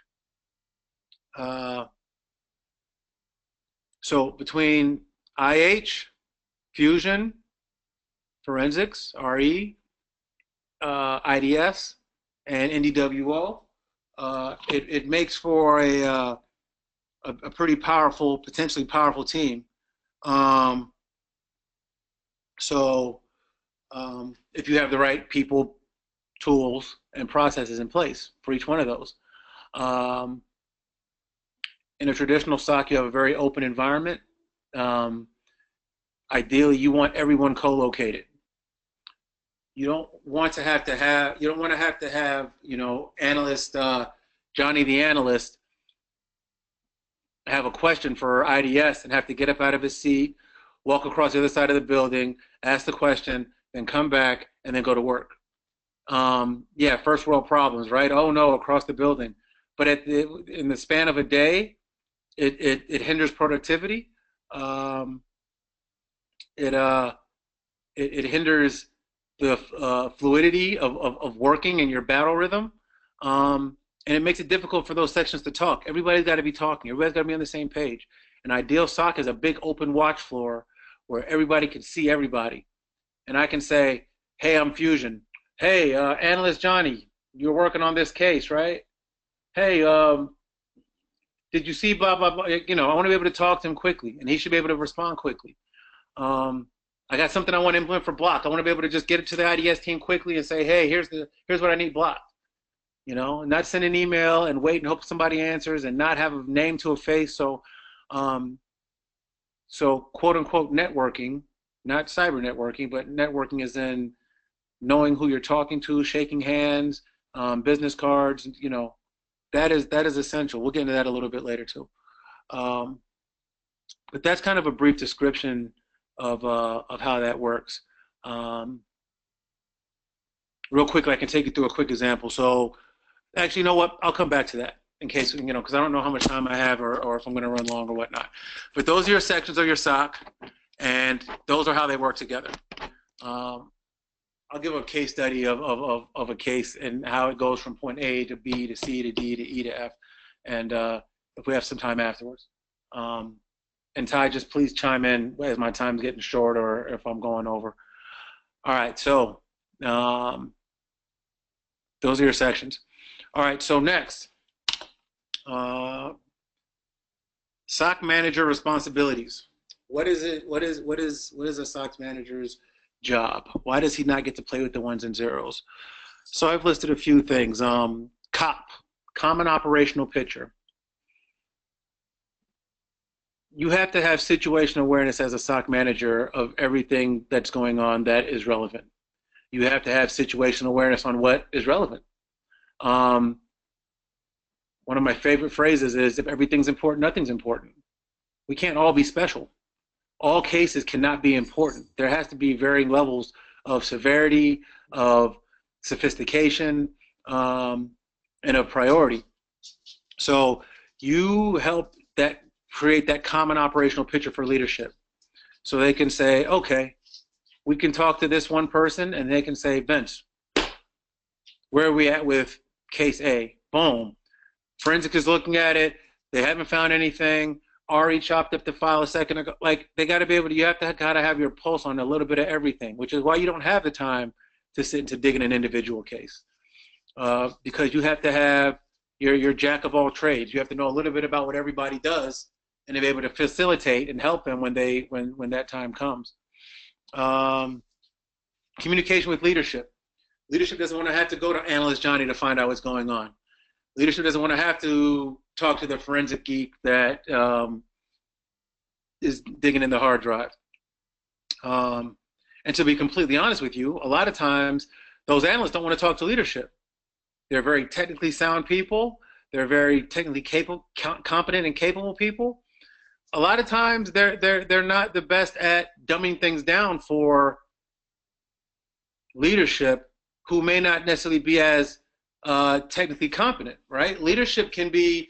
So between IH, Fusion, Forensics, RE, IDS, and NDWO, it makes for a pretty powerful, potentially powerful team. If you have the right people, tools, and processes in place for each one of those. In a traditional SOC, you have a very open environment. Ideally, you want everyone co-located. You don't want to have analyst Johnny the analyst have a question for IDS and have to get up out of his seat, walk across the other side of the building, ask the question, then come back, and then go to work. Yeah, first world problems, right? Oh no, across the building. But in the span of a day, it hinders productivity. It hinders the fluidity of working in your battle rhythm. And it makes it difficult for those sections to talk. Everybody's got to be talking. Everybody's got to be on the same page. An ideal SOC is a big open watch floor where everybody can see everybody. and I can say, hey, I'm Fusion. Hey, analyst Johnny, you're working on this case, right? Hey, did you see blah, blah, blah? You know, I want to be able to talk to him quickly, and he should be able to respond quickly. I got something I want to implement for block. I want to be able to just get it to the IDS team quickly and say, hey, here's what I need blocked. You know, not send an email and wait and hope somebody answers and not have a name to a face. So, quote unquote networking, not cyber networking, but networking is in knowing who you're talking to, shaking hands, business cards. You know, that is essential. We'll get into that a little bit later too. But that's kind of a brief description of how that works. Real quickly, I can take you through a quick example. So, actually, you know what? I'll come back to that in case, you know, because I don't know how much time I have or if I'm going to run long or whatnot. But those are your sections of your SOC, and those are how they work together. I'll give a case study of a case and how it goes from point A to B to C to D to E to F, and if we have some time afterwards. And Ty, just please chime in as my time's getting short or if I'm going over. All right, so those are your sections. All right, so next, SOC manager responsibilities. What is it? What is a SOC manager's job? Why does he not get to play with the ones and zeros? So I've listed a few things. COP, common operational picture. You have to have situational awareness as a SOC manager of everything that's going on that is relevant. You have to have situational awareness on what is relevant. One of my favorite phrases is, if everything's important, nothing's important. We can't all be special. All cases cannot be important. There has to be varying levels of severity, of sophistication, and of priority. So you help that create that common operational picture for leadership. So they can say, okay, we can talk to this one person, and they can say, Vince, where are we at with case A? Boom. Forensic is looking at it. They haven't found anything. Ari chopped up the file a second ago. Like, they got to be able to, you have to kind of have your pulse on a little bit of everything, which is why you don't have the time to sit and to dig in an individual case. Because you have to have your jack of all trades. You have to know a little bit about what everybody does and to be able to facilitate and help them when that time comes. Communication with leadership. Leadership doesn't want to have to go to analyst Johnny to find out what's going on. Leadership doesn't want to have to talk to the forensic geek that is digging in the hard drive. And to be completely honest with you, a lot of times those analysts don't want to talk to leadership. They're very technically sound people. They're very technically capable, competent and capable people. A lot of times they're not the best at dumbing things down for leadership who may not necessarily be as technically competent, right? Leadership can be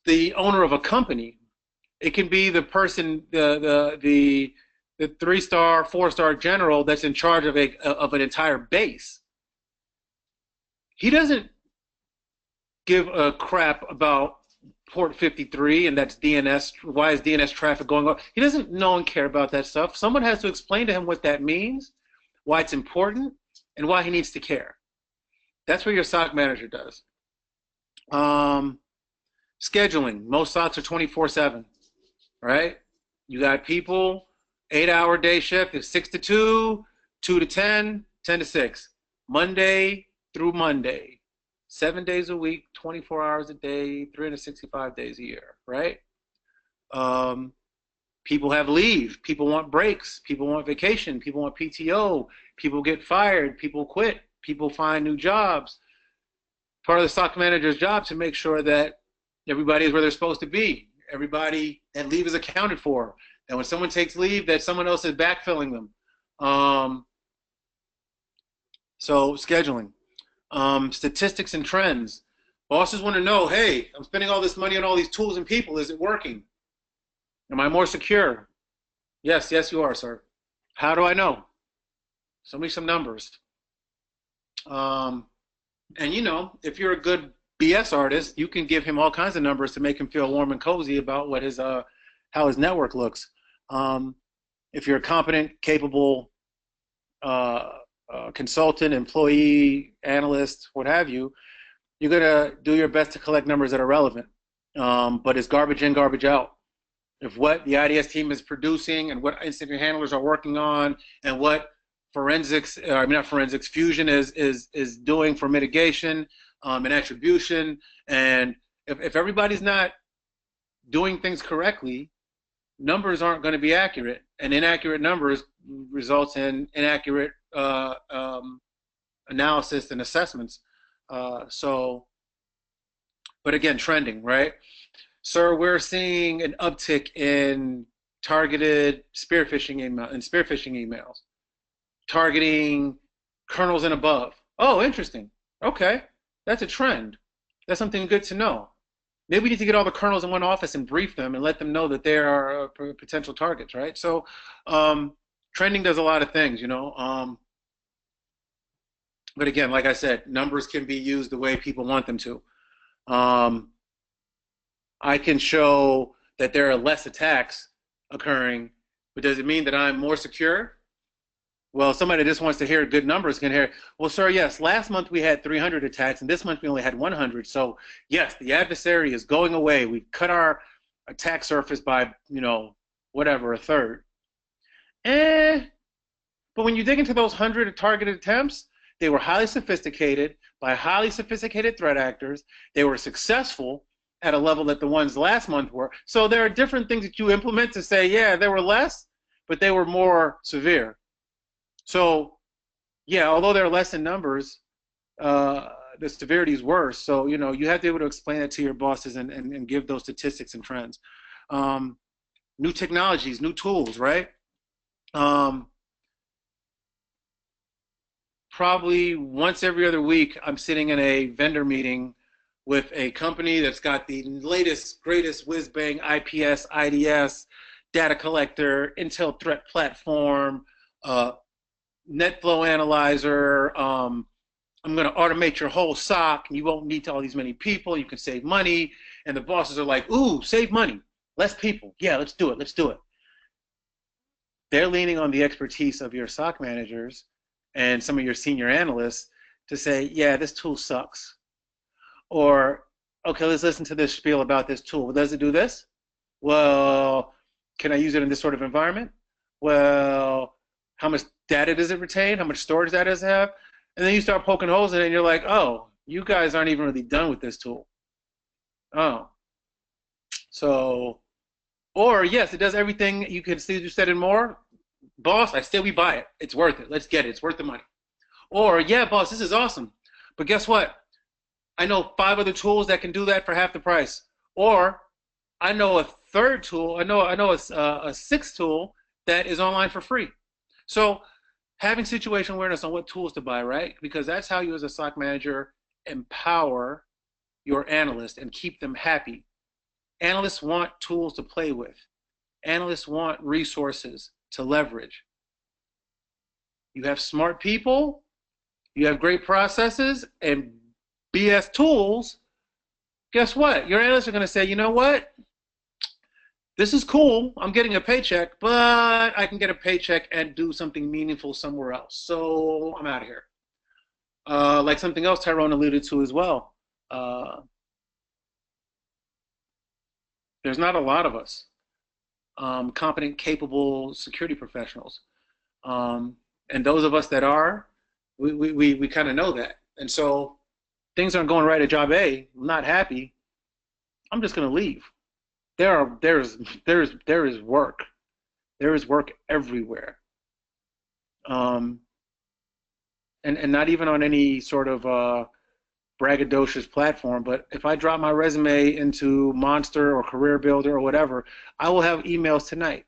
the owner of a company. It can be the person, the 3-star, 4-star general that's in charge of an entire base. He doesn't give a crap about port 53 and that's DNS. Why is DNS traffic going on? He doesn't know and care about that stuff. Someone has to explain to him what that means, why it's important, and why he needs to care. That's what your SOC manager does. Scheduling. Most SOCs are 24/7, right? You got people, 8-hour day shift is 6 to 2, 2 to 10, 10 to 6. Monday through Monday. 7 days a week, 24 hours a day, 365 days a year, right? People have leave. People want breaks. People want vacation. People want PTO. People get fired. People quit. People find new jobs. Part of the SOC manager's job to make sure that everybody is where they're supposed to be. Everybody, and leave is accounted for. And when someone takes leave, that someone else is backfilling them. So scheduling. Statistics and trends. Bosses want to know, hey, I'm spending all this money on all these tools and people. Is it working? Am I more secure? Yes, you are, sir. How do I know? Show me some numbers. And you know, if you're a good BS artist, you can give him all kinds of numbers to make him feel warm and cozy about what how his network looks. If you're a competent, capable consultant, employee, analyst, what have you, you're going to do your best to collect numbers that are relevant. But it's garbage in, garbage out. If what the IDS team is producing and what incident handlers are working on and what forensics, I mean not forensics, fusion is doing for mitigation and attribution, and if everybody's not doing things correctly, numbers aren't going to be accurate, and inaccurate numbers results in inaccurate analysis and assessments. But again, trending, right? Sir, we're seeing an uptick in targeted spear phishing emails, targeting kernels and above. Oh, interesting. Okay, that's a trend. That's something good to know. Maybe we need to get all the kernels in one office and brief them and let them know that they are potential targets, right? So trending does a lot of things, you know. But again, like I said, numbers can be used the way people want them to. I can show that there are less attacks occurring, but does it mean that I'm more secure? Well, somebody that just wants to hear good numbers can hear, well, sir, yes, last month we had 300 attacks, and this month we only had 100. So, yes, the adversary is going away. We've cut our attack surface by, you know, whatever, a third. But when you dig into those 100 targeted attempts, they were highly sophisticated by highly sophisticated threat actors. They were successful at a level that the ones last month were. So there are different things that you implement to say, yeah, there were less, but they were more severe. So, yeah, although they're less in numbers, the severity is worse. So, you know, you have to be able to explain it to your bosses and give those statistics and trends. New technologies, new tools, right? Probably once every other week, I'm sitting in a vendor meeting with a company that's got the latest, greatest whiz-bang IPS, IDS, data collector, Intel threat platform, NetFlow analyzer. I'm going to automate your whole SOC, and you won't need all these many people. You can save money. And the bosses are like, ooh, save money, less people. Yeah, let's do it. Let's do it. They're leaning on the expertise of your SOC managers and some of your senior analysts to say, yeah, this tool sucks. Or, okay, let's listen to this spiel about this tool. Does it do this? Well, can I use it in this sort of environment? Well, how much data does it retain? How much storage data does it have? And then you start poking holes in it, and you're like, oh, you guys aren't even really done with this tool. Oh. So, or yes, it does everything you can see you said and more. Boss, I say we buy it. It's worth it. Let's get it. It's worth the money. Or, yeah, boss, this is awesome. But guess what? I know 5 other tools that can do that for half the price. Or I know a third tool. I know a 6th tool that is online for free. So having situation awareness on what tools to buy, right? Because that's how you as a SOC manager empower your analysts and keep them happy. Analysts want tools to play with. Analysts want resources to leverage. You have smart people, you have great processes, and BS tools. Guess what? Your analysts are going to say, you know what? This is cool. I'm getting a paycheck, but I can get a paycheck and do something meaningful somewhere else. So I'm out of here. Like something else Tyrone alluded to as well. There's not a lot of us competent, capable security professionals. And those of us that are, we kind of know that. And so things aren't going right at job A. I'm not happy. I'm just going to leave. There is work. There is work everywhere. And not even on any sort of braggadocious platform, but if I drop my resume into Monster or Career Builder or whatever, I will have emails tonight.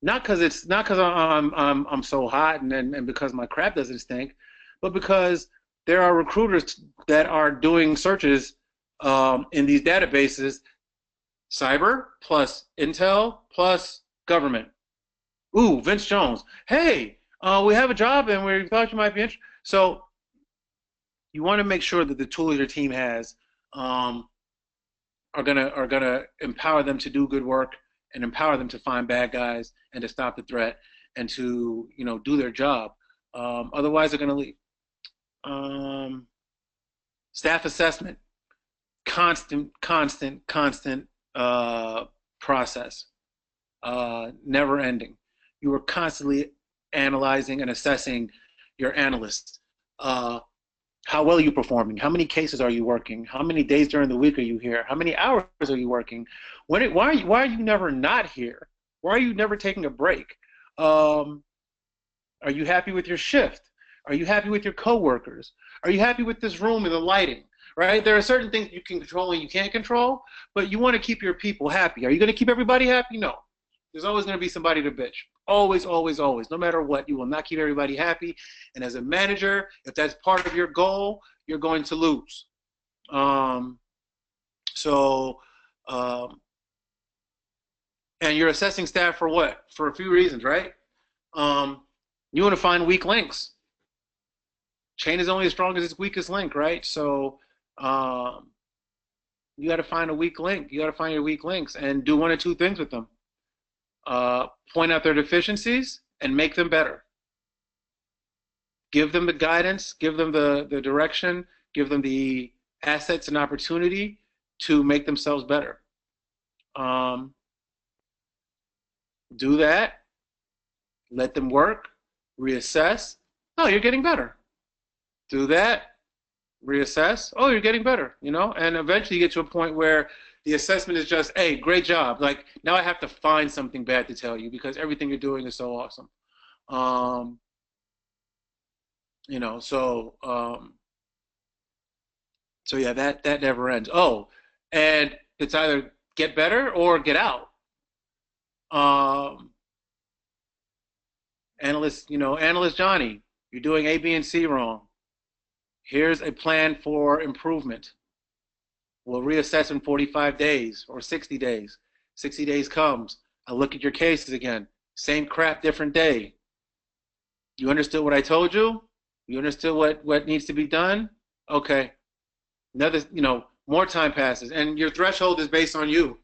Not because I'm so hot and because my crap doesn't stink, but because there are recruiters that are doing searches in these databases, cyber plus Intel plus government. Ooh, Vince Jones. Hey, we have a job and we thought you might be interested. So you want to make sure that the tools your team has are gonna empower them to do good work and empower them to find bad guys and to stop the threat. and to, do their job. Otherwise, they're going to leave. Staff assessment, constant process, never ending. You are constantly analyzing and assessing your analysts. How well are you performing? How many cases are you working? How many days during the week are you here? How many hours are you working? Why are you never not here? Why are you never taking a break? Are you happy with your shift? Are you happy with your coworkers? Are you happy with this room and the lighting? Right? There are certain things you can control and you can't control, but you want to keep your people happy. Are you going to keep everybody happy? No. There's always going to be somebody to bitch. Always, always, always. No matter what, you will not keep everybody happy. And as a manager, if that's part of your goal, you're going to lose. And you're assessing staff for what? For a few reasons, right? You want to find weak links. Chain is only as strong as its weakest link, right? So you got to find a weak link. You got to find your weak links and do one or two things with them. Point out their deficiencies and make them better. Give them the guidance, give them the direction, give them the assets and opportunity to make themselves better. Do that, let them work, reassess. Oh, you're getting better. Do that, reassess. Oh, you're getting better, and eventually you get to a point where the assessment is just, hey, great job. Like, now I have to find something bad to tell you because everything you're doing is so awesome. So yeah, that never ends. Oh, and it's either get better or get out. Analyst Johnny, you're doing A, B, and C wrong. Here's a plan for improvement. We'll reassess in 45 days or 60 days. 60 days comes. I look at your cases again. Same crap, different day. You understood what I told you? You understood what needs to be done? Okay. Another, more time passes. And your threshold is based on you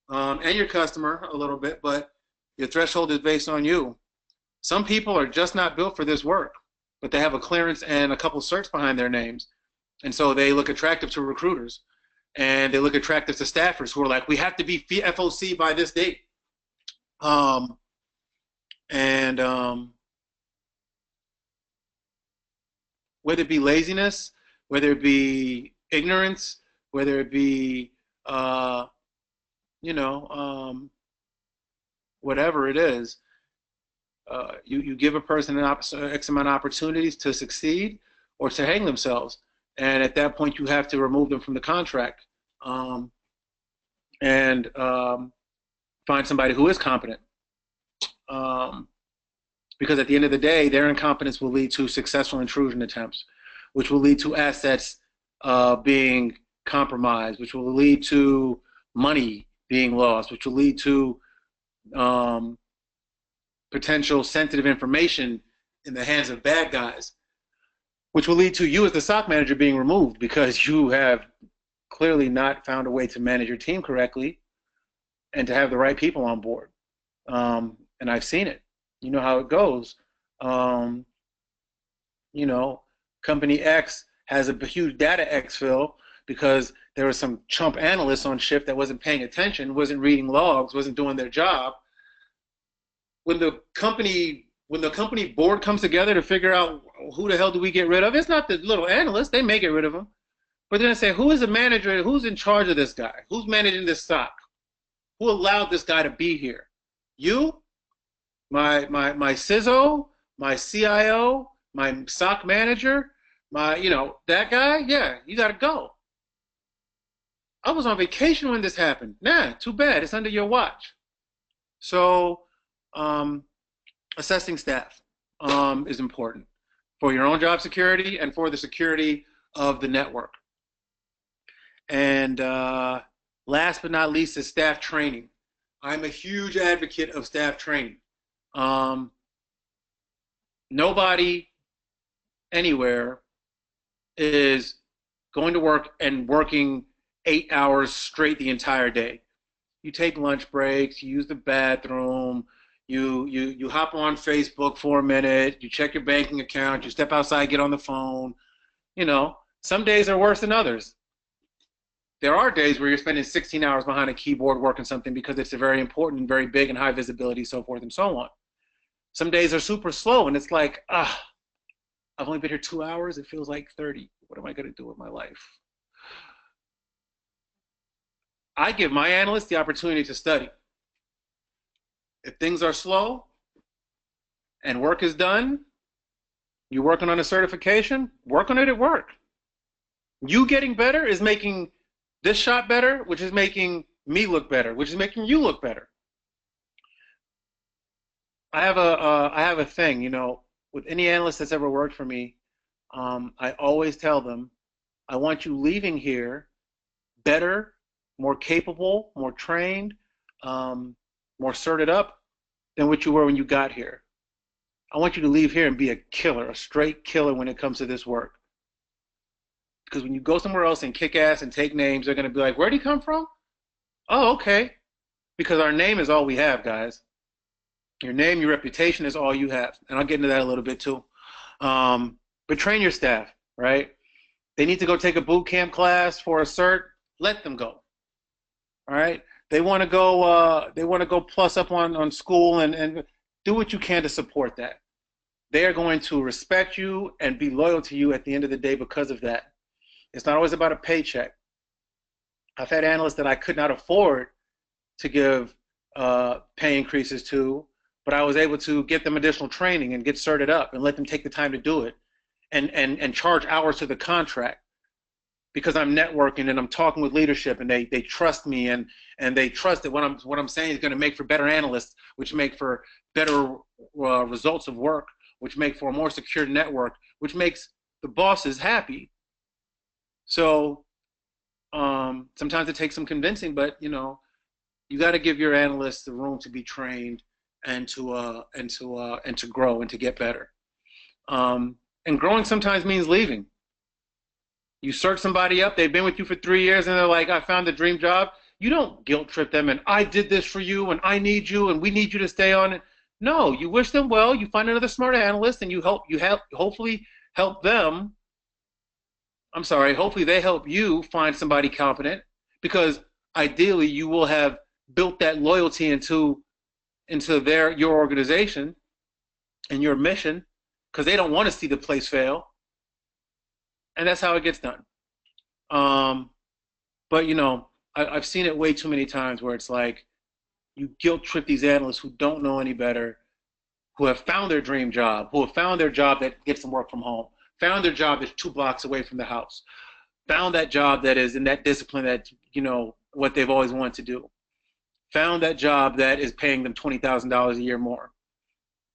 and your customer a little bit, but your threshold is based on you. Some people are just not built for this work, but they have a clearance and a couple certs behind their names. And so they look attractive to recruiters. And they look attractive to staffers who are like, we have to be FOC by this date. Whether it be laziness, whether it be ignorance, whether it be, whatever it is, you give a person X amount of opportunities to succeed or to hang themselves. And at that point, you have to remove them from the contract and find somebody who is competent. Because at the end of the day, their incompetence will lead to successful intrusion attempts, which will lead to assets being compromised, which will lead to money being lost, which will lead to potential sensitive information in the hands of bad guys, which will lead to you as the SOC manager being removed because you have clearly not found a way to manage your team correctly and to have the right people on board. And I've seen it. You know how it goes. Company X has a huge data exfil because there was some chump analyst on shift that wasn't paying attention, wasn't reading logs, wasn't doing their job. When the company board comes together to figure out who the hell do we get rid of, it's not the little analyst. They may get rid of them. But then they say, who is the manager? Who's in charge of this guy? Who's managing this SOC? Who allowed this guy to be here? You? My CISO? My CIO? My SOC manager? That guy? Yeah, you got to go. I was on vacation when this happened. Nah, too bad. It's under your watch. So, assessing staff is important for your own job security and for the security of the network. And last but not least is staff training. I'm a huge advocate of staff training. Nobody anywhere is going to work and working 8 hours straight the entire day. You take lunch breaks, you use the bathroom, You hop on Facebook for a minute, you check your banking account, you step outside, get on the phone. You know, some days are worse than others. There are days where you're spending 16 hours behind a keyboard working something because it's a very important, very big and high visibility, so forth and so on. Some days are super slow and it's like, I've only been here 2 hours. It feels like 30. What am I going to do with my life? I give my analysts the opportunity to study. If things are slow and work is done, you're working on a certification, work on it at work. You getting better is making this shot better, which is making me look better, which is making you look better. I have a thing, you know, with any analyst that's ever worked for me, I always tell them, I want you leaving here better, more capable, more trained, more certed up than what you were when you got here. I want you to leave here and be a killer, a straight killer when it comes to this work. Because when you go somewhere else and kick ass and take names, they're going to be like, where'd he come from? Oh, okay. Because our name is all we have, guys. Your name, your reputation is all you have. And I'll get into that a little bit too. But train your staff, right? They need to go take a boot camp class for a cert. Let them go. All right? They want to go plus up on school and do what you can to support that. They are going to respect you and be loyal to you at the end of the day because of that. It's not always about a paycheck. I've had analysts that I could not afford to give pay increases to, but I was able to get them additional training and get certed up and let them take the time to do it and charge hours to the contract because I'm networking and I'm talking with leadership and they trust me and they trust that what I'm saying is going to make for better analysts, which make for better results of work, which make for a more secure network, which makes the bosses happy. So sometimes it takes some convincing, but you know, you got to give your analysts the room to be trained and to grow and to get better. And growing sometimes means leaving. You search somebody up, they've been with you for 3 years, and they're like, I found the dream job. You don't guilt trip them and I did this for you and I need you and we need you to stay on it. No, you wish them well, you find another smart analyst and hopefully help them. I'm sorry, hopefully they help you find somebody competent because ideally you will have built that loyalty into your organization and your mission because they don't want to see the place fail. And that's how it gets done. But you know, I've seen it way too many times where it's like you guilt trip these analysts who don't know any better, who have found their dream job, who have found their job that gets them work from home, found their job that's 2 blocks away from the house, found that job that is in that discipline that, you know, what they've always wanted to do, found that job that is paying them $20,000 a year more.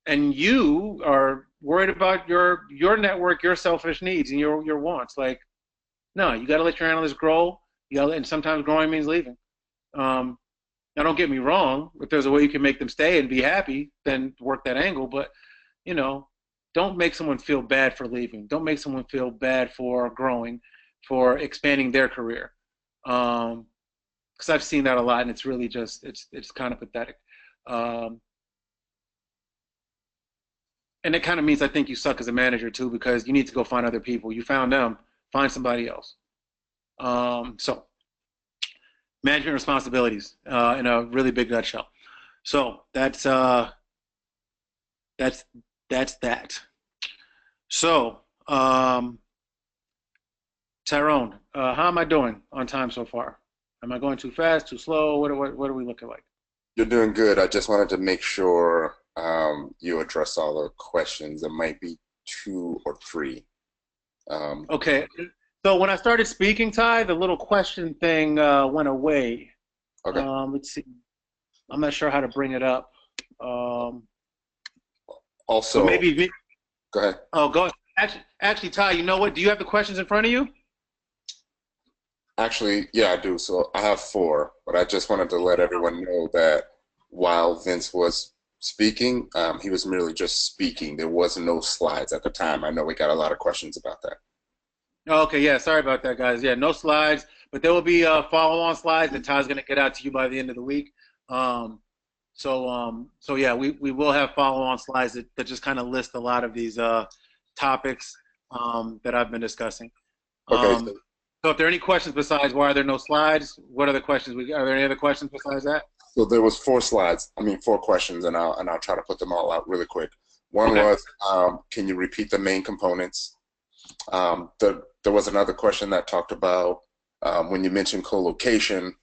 And you are worried about your network, your selfish needs, and your wants. Like, no, you got to let your analysts grow. And sometimes growing means leaving. Now, don't get me wrong. If there's a way you can make them stay and be happy, then work that angle. But, you know, don't make someone feel bad for leaving. Don't make someone feel bad for growing, for expanding their career. Because I've seen that a lot, and it's really just it's kind of pathetic. And it kind of means I think you suck as a manager too, because you need to go find other people. You found them, find somebody else. So management responsibilities in a really big nutshell. So that's that. So Tyrone, how am I doing on time so far? Am I going too fast, too slow? What are we looking like? You're doing good. I just wanted to make sure you address all the questions. There might be 2 or 3. Okay. So when I started speaking, Ty, the little question thing went away. Okay. Let's see. I'm not sure how to bring it up. Also, so maybe. Go ahead. Oh, go ahead. Actually, Ty, you know what? Do you have the questions in front of you? Actually, yeah, I do. So I have 4, but I just wanted to let everyone know that while Vince was speaking, he was merely just speaking. There was no slides at the time. I know we got a lot of questions about that. Okay, yeah, sorry about that, guys. Yeah, no slides, but there will be follow-on slides that Ty's going to get out to you by the end of the week. So yeah, we will have follow-on slides that just kind of list a lot of these topics that I've been discussing. Okay, So if there are any questions besides why are there no slides, what are the questions? Are there any other questions besides that? so there was four questions, and I'll try to put them all out really quick. One Okay. was, can you repeat the main components? There was another question that talked about when you mentioned co-location,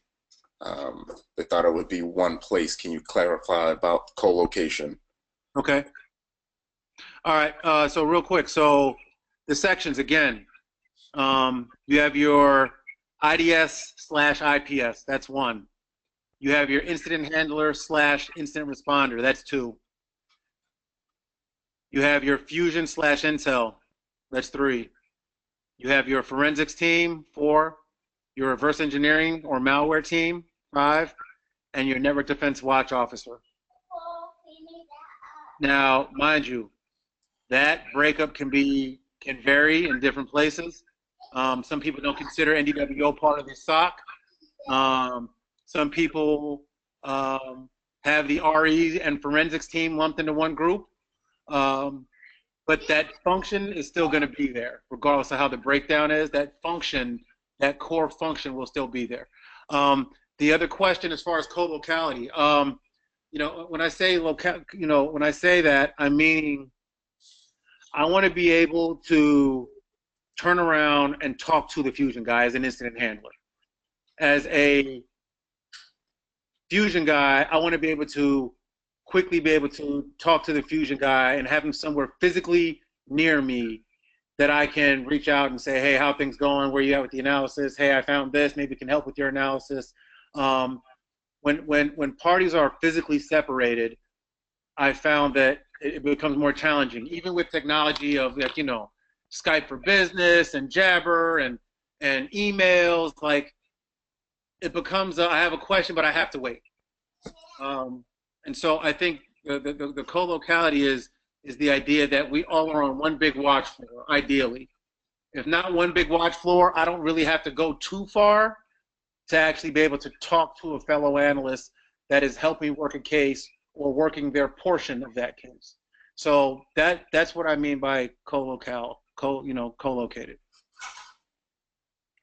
they thought it would be one place. Can you clarify about co-location? Okay. All right. So real quick, so the sections again, you have your IDS/IPS. That's one. You have your incident handler / incident responder. That's two. You have your fusion/intel. That's three. You have your forensics team, 4. Your reverse engineering or malware team, 5. And your network defense watch officer. Now, mind you, that breakup can vary in different places. Some people don't consider NDWO part of the SOC. Some people have the RE and forensics team lumped into one group. But that function is still going to be there, regardless of how the breakdown is. That function, that core function, will still be there. The other question, as far as co-locality, when I say when I say that, I mean I want to be able to turn around and talk to the Fusion guy as an incident handler. As a Fusion guy, I want to be able to quickly be able to talk to the Fusion guy and have him somewhere physically near me that I can reach out and say, hey, how are things going? Where are you at with the analysis? Hey, I found this. Maybe it can help with your analysis. When parties are physically separated, I found that it becomes more challenging, even with technology of, like, Skype for Business and Jabber and emails. Like, it becomes I have a question, but I have to wait. And so I think the co-locality is the idea that we all are on one big watch floor, ideally. If not one big watch floor, I don't really have to go too far to actually be able to talk to a fellow analyst that is helping work a case or working their portion of that case. So that's what I mean by co-located.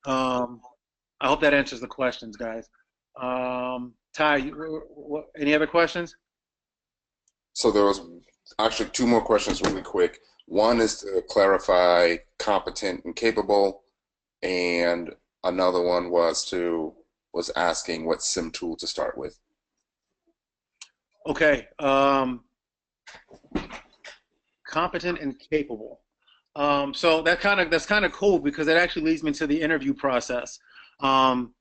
I hope that answers the questions, guys. Ty, any other questions? So there was actually 2 more questions really quick. One is to clarify competent and capable, and another one was asking what SIM tool to start with. Okay. Competent and capable. So that's kind of cool, because it actually leads me to the interview process. So I'm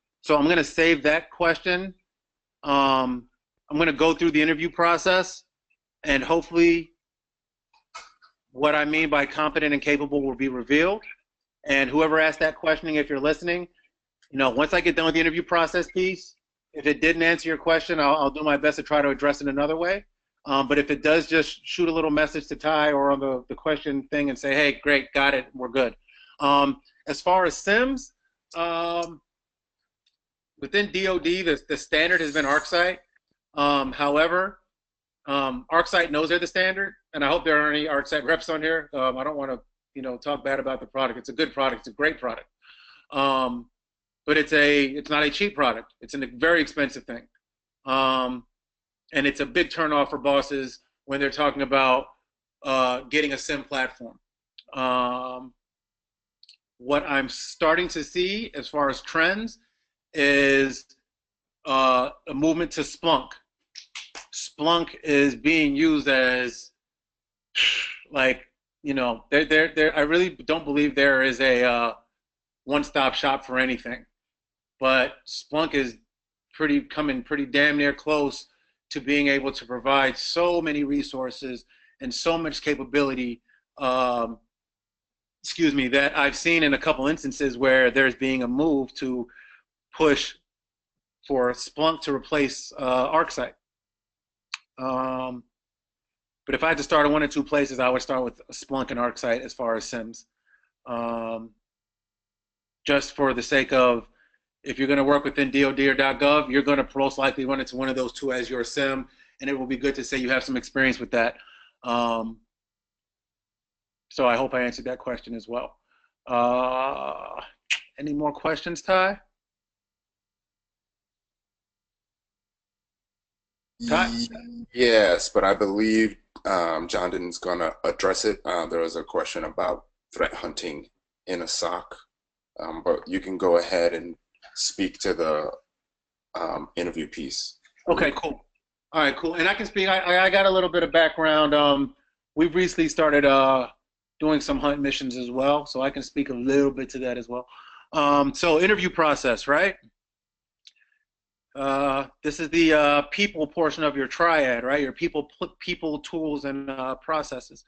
going to save that question. I'm going to go through the interview process, and hopefully what I mean by competent and capable will be revealed. And whoever asked that questioning, if you're listening, once I get done with the interview process piece, if it didn't answer your question, I'll do my best to try to address it another way. But if it does, just shoot a little message to Ty or on the question thing and say, hey, great, got it, we're good. As far as SIMs, within DoD, the standard has been ArcSight. However, ArcSight knows they're the standard, and I hope there aren't any ArcSight reps on here. I don't want to talk bad about the product. It's a good product. It's a great product. But it's not a cheap product. It's a very expensive thing. And it's a big turnoff for bosses when they're talking about getting a SIM platform. What I'm starting to see as far as trends is a movement to Splunk. Splunk is being used as, like, I really don't believe there is a one-stop shop for anything. But Splunk is coming pretty damn near close to being able to provide so many resources and so much capability, that I've seen in a couple instances where there's being a move to push for Splunk to replace ArcSight. But if I had to start in 1 or 2 places, I would start with Splunk and ArcSight as far as SIMs. Just for the sake of, if you're going to work within DoD or .gov, you're going to most likely run into one of those 2 as your SIM. and it will be good to say you have some experience with that. So I hope I answered that question as well. Any more questions, Ty? Ty? Yes, but I believe Jonathan's gonna address it. There was a question about threat hunting in a SOC, but you can go ahead and speak to the interview piece. Okay, cool. All right, cool. And I can speak. I got a little bit of background. We've recently started doing some hunt missions as well, so I can speak a little bit to that as well. So interview process, right? This is the people portion of your triad, right? Your people, tools, and processes.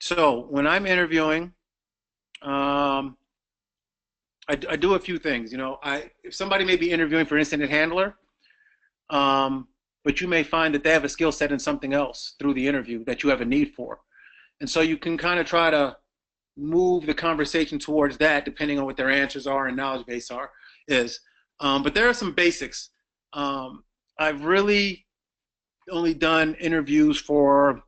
So when I'm interviewing, I do a few things. You know, if somebody may be interviewing for incident handler, but you may find that they have a skill set in something else through the interview that you have a need for. And so you can kind of try to move the conversation towards that depending on what their answers are and knowledge base is. But there are some basics. I've really only done interviews for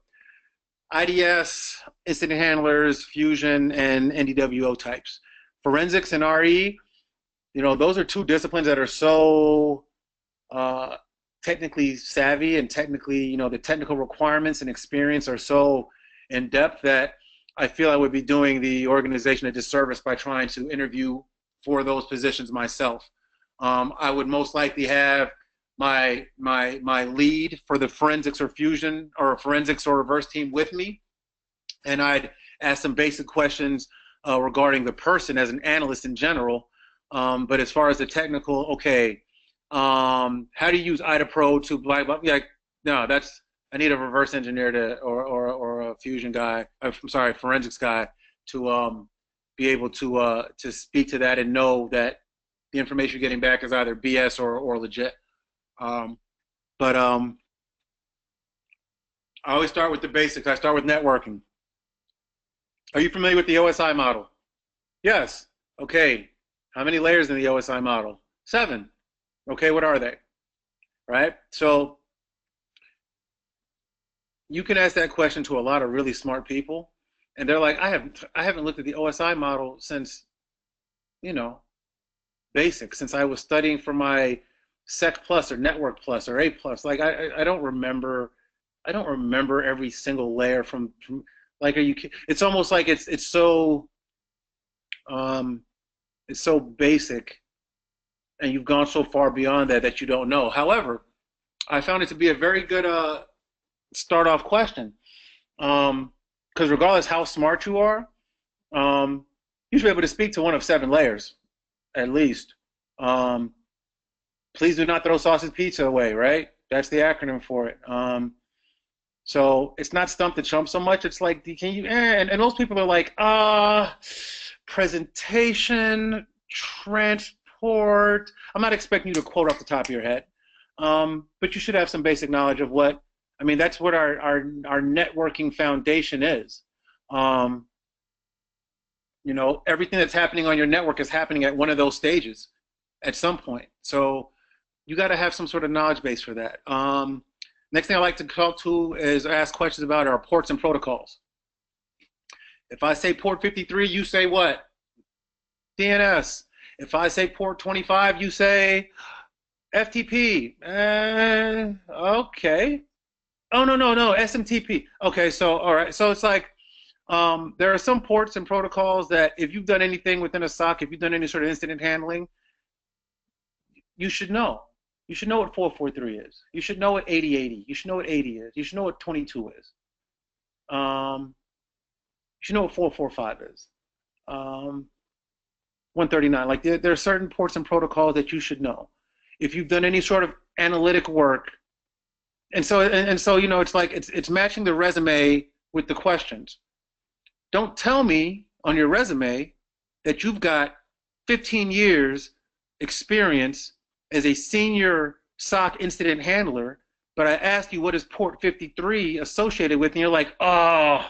IDS, incident handlers, fusion, and NDWO types. Forensics and RE, you know, those are two disciplines that are so technically savvy and technically, you know, the technical requirements and experience are so in depth that I feel I would be doing the organization a disservice by trying to interview for those positions myself. I would most likely have my lead for the forensics or fusion or forensics or reverse team with me, and I'd ask some basic questions regarding the person as an analyst in general. But as far as the technical, okay, how do you use IDAPRO to blah blah? Like, no, I need a reverse engineer or a fusion guy. I'm sorry, forensics guy to be able to speak to that and know that the information you're getting back is either BS or legit. But I always start with the basics. I start with networking. Are you familiar with the OSI model? Yes. Okay. How many layers in the OSI model? 7. Okay, what are they? Right? So you can ask that question to a lot of really smart people, and they're like, I haven't looked at the OSI model since, you know, basics, since I was studying for my Sec Plus or Network Plus or A Plus. Like I don't remember every single layer from like, are you? It's almost like it's so basic, and you've gone so far beyond that you don't know. However, I found it to be a very good start off question, because regardless how smart you are, you should be able to speak to one of 7 layers, at least. Please do not throw sausage pizza away, right? That's the acronym for it. So it's not stump the chump so much. It's like, can you? And most people are like, presentation, transport. I'm not expecting you to quote off the top of your head, but you should have some basic knowledge of what. I mean, that's what our networking foundation is. You know, everything that's happening on your network is happening at one of those stages at some point. So you got to have some sort of knowledge base for that. Next thing I like to talk to is ask questions about our ports and protocols. If I say port 53, you say what? DNS. If I say port 25, you say FTP. Okay. Oh, no, SMTP. Okay, so, all right. So it's like, there are some ports and protocols that if you've done anything within a SOC, if you've done any sort of incident handling, you should know. You should know what 443 is. You should know what 8080. You should know what 80 is. You should know what 22 is. You should know what 445 is. 139. Like there are certain ports and protocols that you should know. If you've done any sort of analytic work, and so you know, it's like it's matching the resume with the questions. Don't tell me on your resume that you've got 15 years experience as a senior SOC incident handler, but I asked you what is port 53 associated with, and you're like, oh,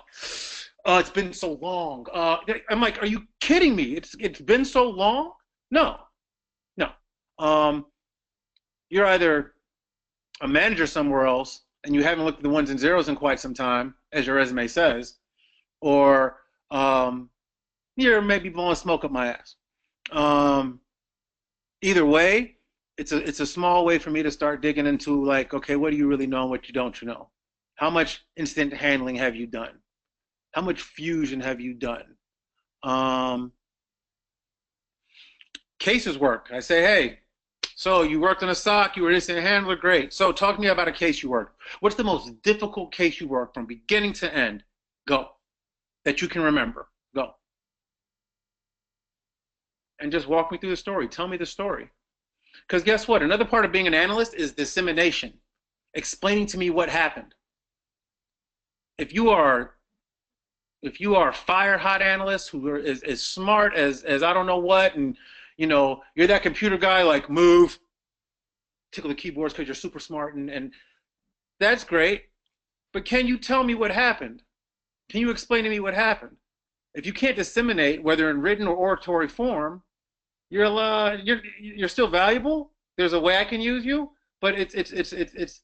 it's been so long. I'm like, are you kidding me? It's been so long? No. You're either a manager somewhere else and you haven't looked at the ones and zeros in quite some time, as your resume says, or you're maybe blowing smoke up my ass. Either way, it's a small way for me to start digging into, like, okay, what do you really know and what you don't know? How much incident handling have you done? How much fusion have you done? Cases work. I say, hey, so you worked on a SOC, you were an incident handler, great. So talk to me about a case you worked. What's the most difficult case you worked from beginning to end? Go. That you can remember. Go. And just walk me through the story. Tell me the story. Because guess what? Another part of being an analyst is dissemination. Explaining to me what happened. If you are a fire hot analyst who is as smart as I don't know what, and you're that computer guy, like, move, tickle the keyboards because you're super smart, and that's great. But can you tell me what happened? Can you explain to me what happened? If you can't disseminate, whether in written or oratory form, you're still valuable. There's a way I can use you, but it's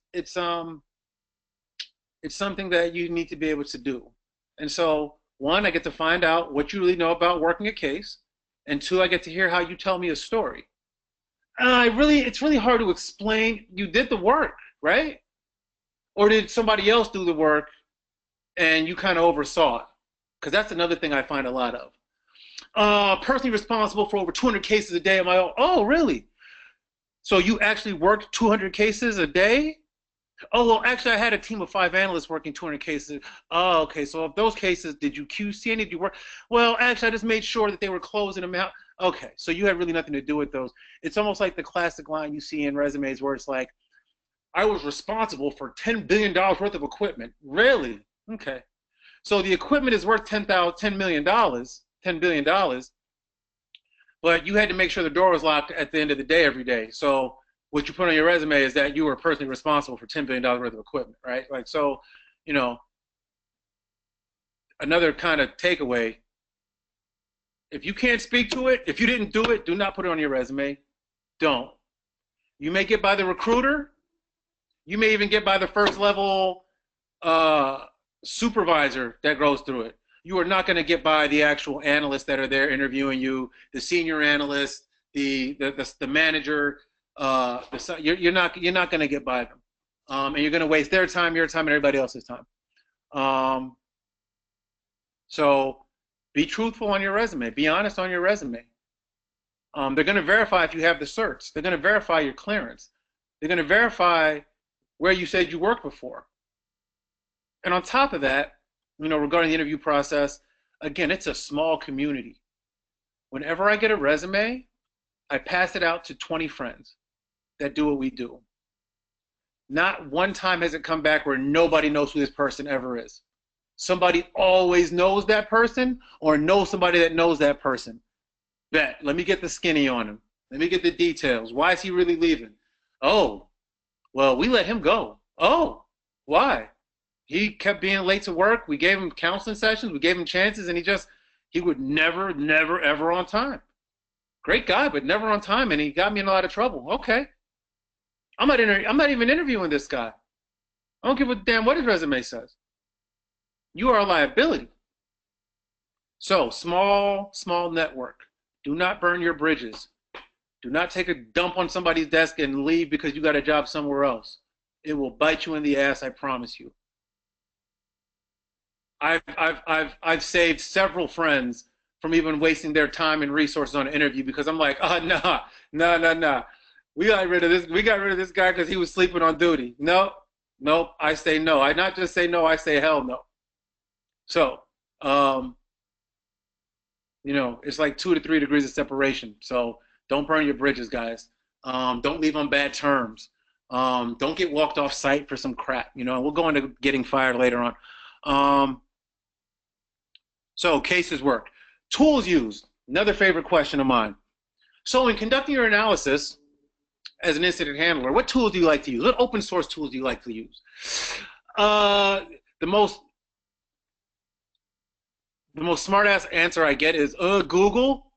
something that you need to be able to do. And so, one, I get to find out what you really know about working a case, and two, I get to hear how you tell me a story. It's really hard to explain. You did the work, right? Or did somebody else do the work and you kind of oversaw it? Because that's another thing I find a lot of. Personally responsible for over 200 cases a day on my own. Oh, really? So you actually worked 200 cases a day? Oh, well, actually, I had a team of 5 analysts working 200 cases. Oh, okay. So of those cases, did you QC any? Did you work? Well, actually, I just made sure that they were closing them out. Okay, so you had really nothing to do with those. It's almost like the classic line you see in resumes where it's like, I was responsible for $10 billion worth of equipment. Really? Okay. So the equipment is worth $10 million, $10 billion, but you had to make sure the door was locked at the end of the day every day. So what you put on your resume is that you were personally responsible for $10 billion worth of equipment, right? Like, so, another kind of takeaway, if you can't speak to it, if you didn't do it, do not put it on your resume. Don't. You may get by the recruiter. You may even get by the first level supervisor that goes through it. You are not going to get by the actual analysts that are there interviewing you, the senior analyst, the manager. You're not going to get by them, and you're going to waste their time, your time, and everybody else's time. So be truthful on your resume. Be honest on your resume. They're going to verify if you have the certs. They're going to verify your clearance. They're going to verify where you said you worked before. And on top of that, regarding the interview process, again, it's a small community. Whenever I get a resume, I pass it out to 20 friends that do what we do. Not one time has it come back where nobody knows who this person ever is. Somebody always knows that person or knows somebody that knows that person. Bet. Let me get the skinny on him. Let me get the details. Why is he really leaving? Oh, well, we let him go. Oh, why? He kept being late to work. We gave him counseling sessions. We gave him chances, and he would never, ever on time. Great guy, but never on time, and he got me in a lot of trouble. Okay. I'm not even interviewing this guy. I don't give a damn what his resume says. You are a liability. So, small network. Do not burn your bridges. Do not take a dump on somebody's desk and leave because you got a job somewhere else. It will bite you in the ass, I promise you. I've saved several friends from even wasting their time and resources on an interview because I'm like, oh, no. We got rid of this guy because he was sleeping on duty. Nope. I say no. I not just say no, I say hell no. So, it's like 2 to 3 degrees of separation. So don't burn your bridges, guys. Don't leave on bad terms. Don't get walked off site for some crap. We'll go into getting fired later on. So cases work. Tools used. Another favorite question of mine. So in conducting your analysis as an incident handler, what tools do you like to use? What open source tools do you like to use? The most smart ass answer I get is Google.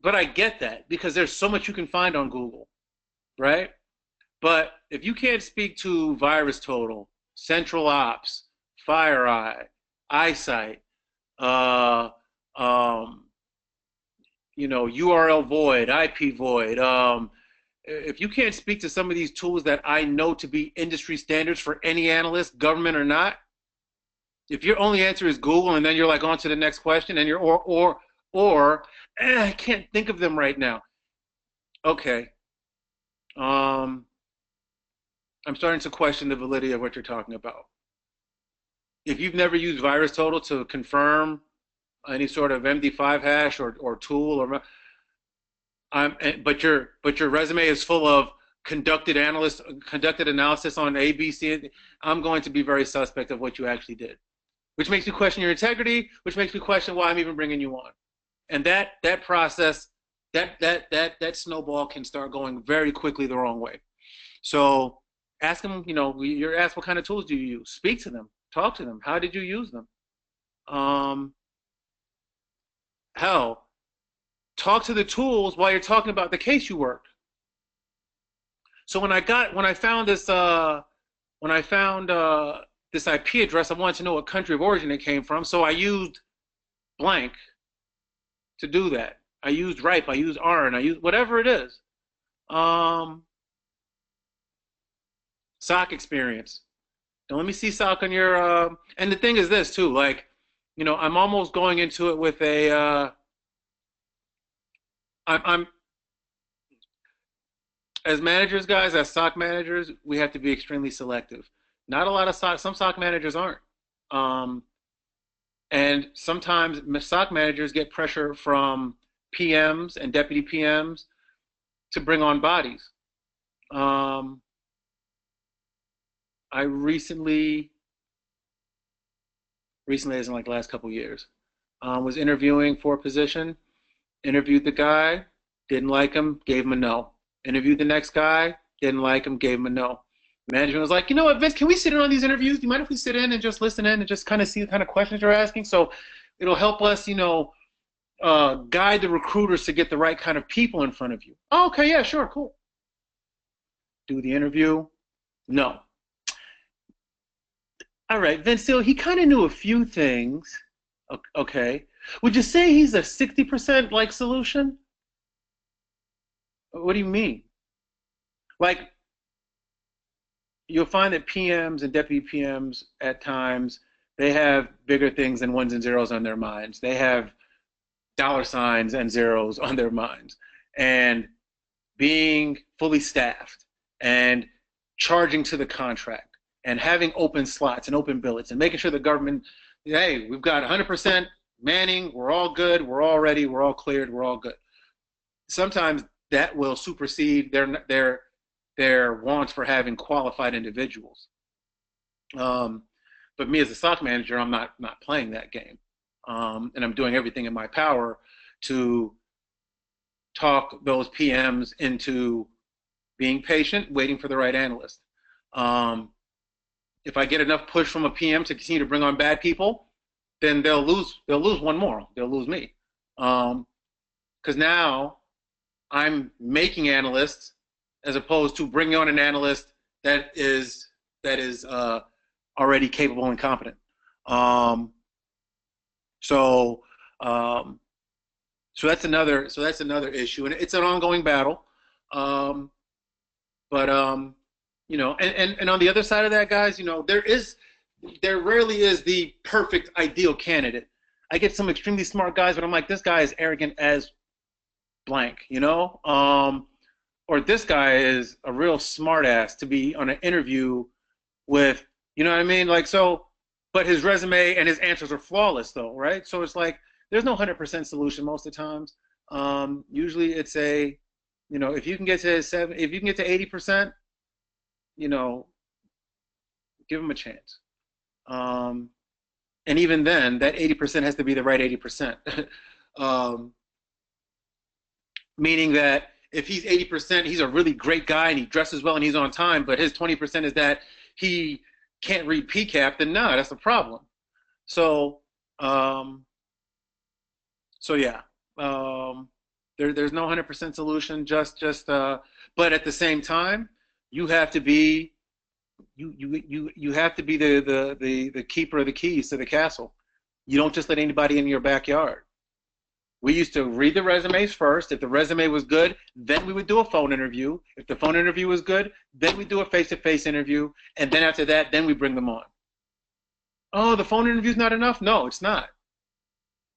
But I get that because there's so much you can find on Google, right? But if you can't speak to virus total, central ops, FireEye, eyesight, uh, um, URL void, IP void, if you can't speak to some of these tools that I know to be industry standards for any analyst, government or not, if your only answer is Google and then you're like on to the next question and you're I can't think of them right now. Okay. Um, I'm starting to question the validity of what you're talking about. If you've never used VirusTotal to confirm any sort of MD5 hash or tool but your resume is full of conducted analysis on A, B, C, I'm going to be very suspect of what you actually did, which makes me question your integrity, which makes me question why I'm even bringing you on. And that process, that snowball can start going very quickly the wrong way. So ask them, you're asked what kind of tools do you use? Speak to them, talk to them. How did you use them? Hell, talk to the tools while you're talking about the case you worked. So when I found this this IP address, I wanted to know what country of origin it came from. So I used blank to do that. I used RIPE, I used ARN, I used whatever it is. SOC experience. Now let me see SOC on your. And the thing is this too, like, I'm almost going into it with a. I'm as managers, guys, as SOC managers, we have to be extremely selective. Not a lot of some SOC managers aren't. And sometimes SOC managers get pressure from PMs and deputy PMs to bring on bodies. I recently as in like the last couple of years, was interviewing for a position, interviewed the guy, didn't like him, gave him a no. Interviewed the next guy, didn't like him, gave him a no. Management was like, you know what, Vince, can we sit in on these interviews? Do you mind if we sit in and just listen in and just kind of see the kind of questions you're asking? So it'll help us, guide the recruiters to get the right kind of people in front of you. Oh, okay, yeah, sure, cool. Do the interview? No. All right, Vince, so he kind of knew a few things. Okay. Would you say he's a 60% like solution? What do you mean? Like, you'll find that PMs and deputy PMs at times, they have bigger things than ones and zeros on their minds. They have dollar signs and zeros on their minds. And being fully staffed and charging to the contract and having open slots and open billets and making sure the government, hey, we've got 100% manning, we're all good, we're all ready, we're all cleared, we're all good. Sometimes that will supersede their wants for having qualified individuals. But me as a SOC manager, I'm not playing that game. And I'm doing everything in my power to talk those PMs into being patient, waiting for the right analyst. If I get enough push from a PM to continue to bring on bad people, then they'll lose one more. They'll lose me. Because now I'm making analysts as opposed to bringing on an analyst that is already capable and competent. So that's another issue, and it's an ongoing battle. And on the other side of that, guys, there rarely is the perfect ideal candidate. I get some extremely smart guys, but I'm like, this guy is arrogant as blank, or this guy is a real smart ass to be on an interview with, you know what I mean? Like, so, but his resume and his answers are flawless though, right? So it's like, there's no 100% solution most of the times. Usually it's if you can get to 80%, give them a chance. And even then, that 80% has to be the right 80%. Meaning that if he's 80%, he's a really great guy and he dresses well and he's on time, but his 20% is that he can't read PCAP, then no, that's a problem. So, yeah, there's no 100% solution. But at the same time, you have to be you have to be the keeper of the keys to the castle. You don't just let anybody in your backyard. We used to read the resumes first. If the resume was good, then we would do a phone interview. If the phone interview was good, then we do a face-to-face interview, and then after that, then we bring them on. Oh, the phone interview is not enough? No, it's not.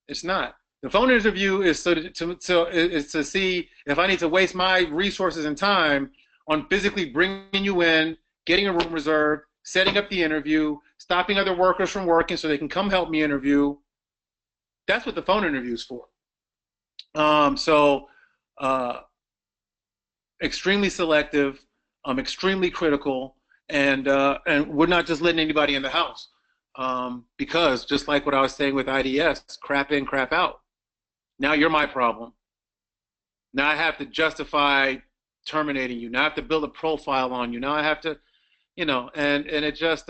It's not. The phone interview is to see if I need to waste my resources and time on physically bringing you in, getting a room reserved, setting up the interview, stopping other workers from working so they can come help me interview. That's what the phone interview is for. Extremely selective, extremely critical, and we're not just letting anybody in the house. Because just like what I was saying with IDS, crap in, crap out. Now you're my problem. Now I have to justify terminating you. Now I have to build a profile on you. Now I have to, and it just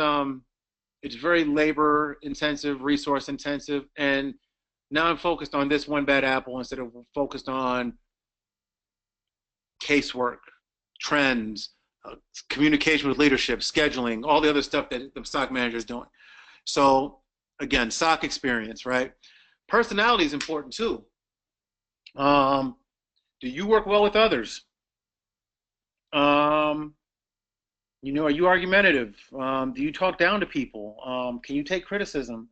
it's very labor intensive, resource intensive, and now I'm focused on this one bad apple instead of focused on casework, trends, communication with leadership, scheduling, all the other stuff that the SOC manager is doing. So again, SOC experience, right? Personality is important too. Do you work well with others? Are you argumentative? Do you talk down to people? Can you take criticism?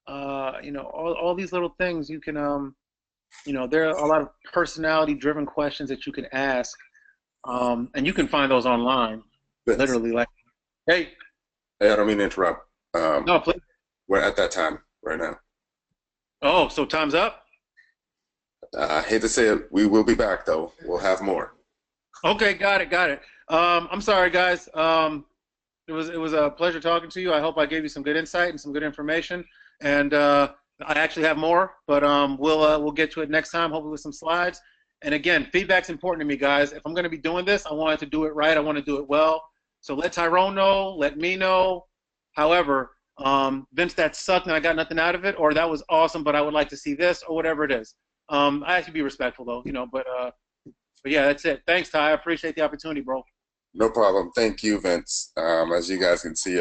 All these little things you can, there are a lot of personality-driven questions that you can ask, and you can find those online, literally. Like, hey, I don't mean to interrupt. No, please. We're at that time right now. Oh, so time's up? I hate to say it, we will be back though. We'll have more. Okay, got it. I'm sorry, guys. It was a pleasure talking to you. I hope I gave you some good insight and some good information. And I actually have more, but we'll get to it next time, hopefully with some slides. And again, feedback's important to me, guys. If I'm going to be doing this, I want to do it right. I want to do it well. So let Tyrone know. Let me know. However, Vince, that sucked and I got nothing out of it, or that was awesome, but I would like to see this, or whatever it is. I have to be respectful, though, but yeah, that's it. Thanks, Ty. I appreciate the opportunity, bro. No problem. Thank you, Vince. As you guys can see,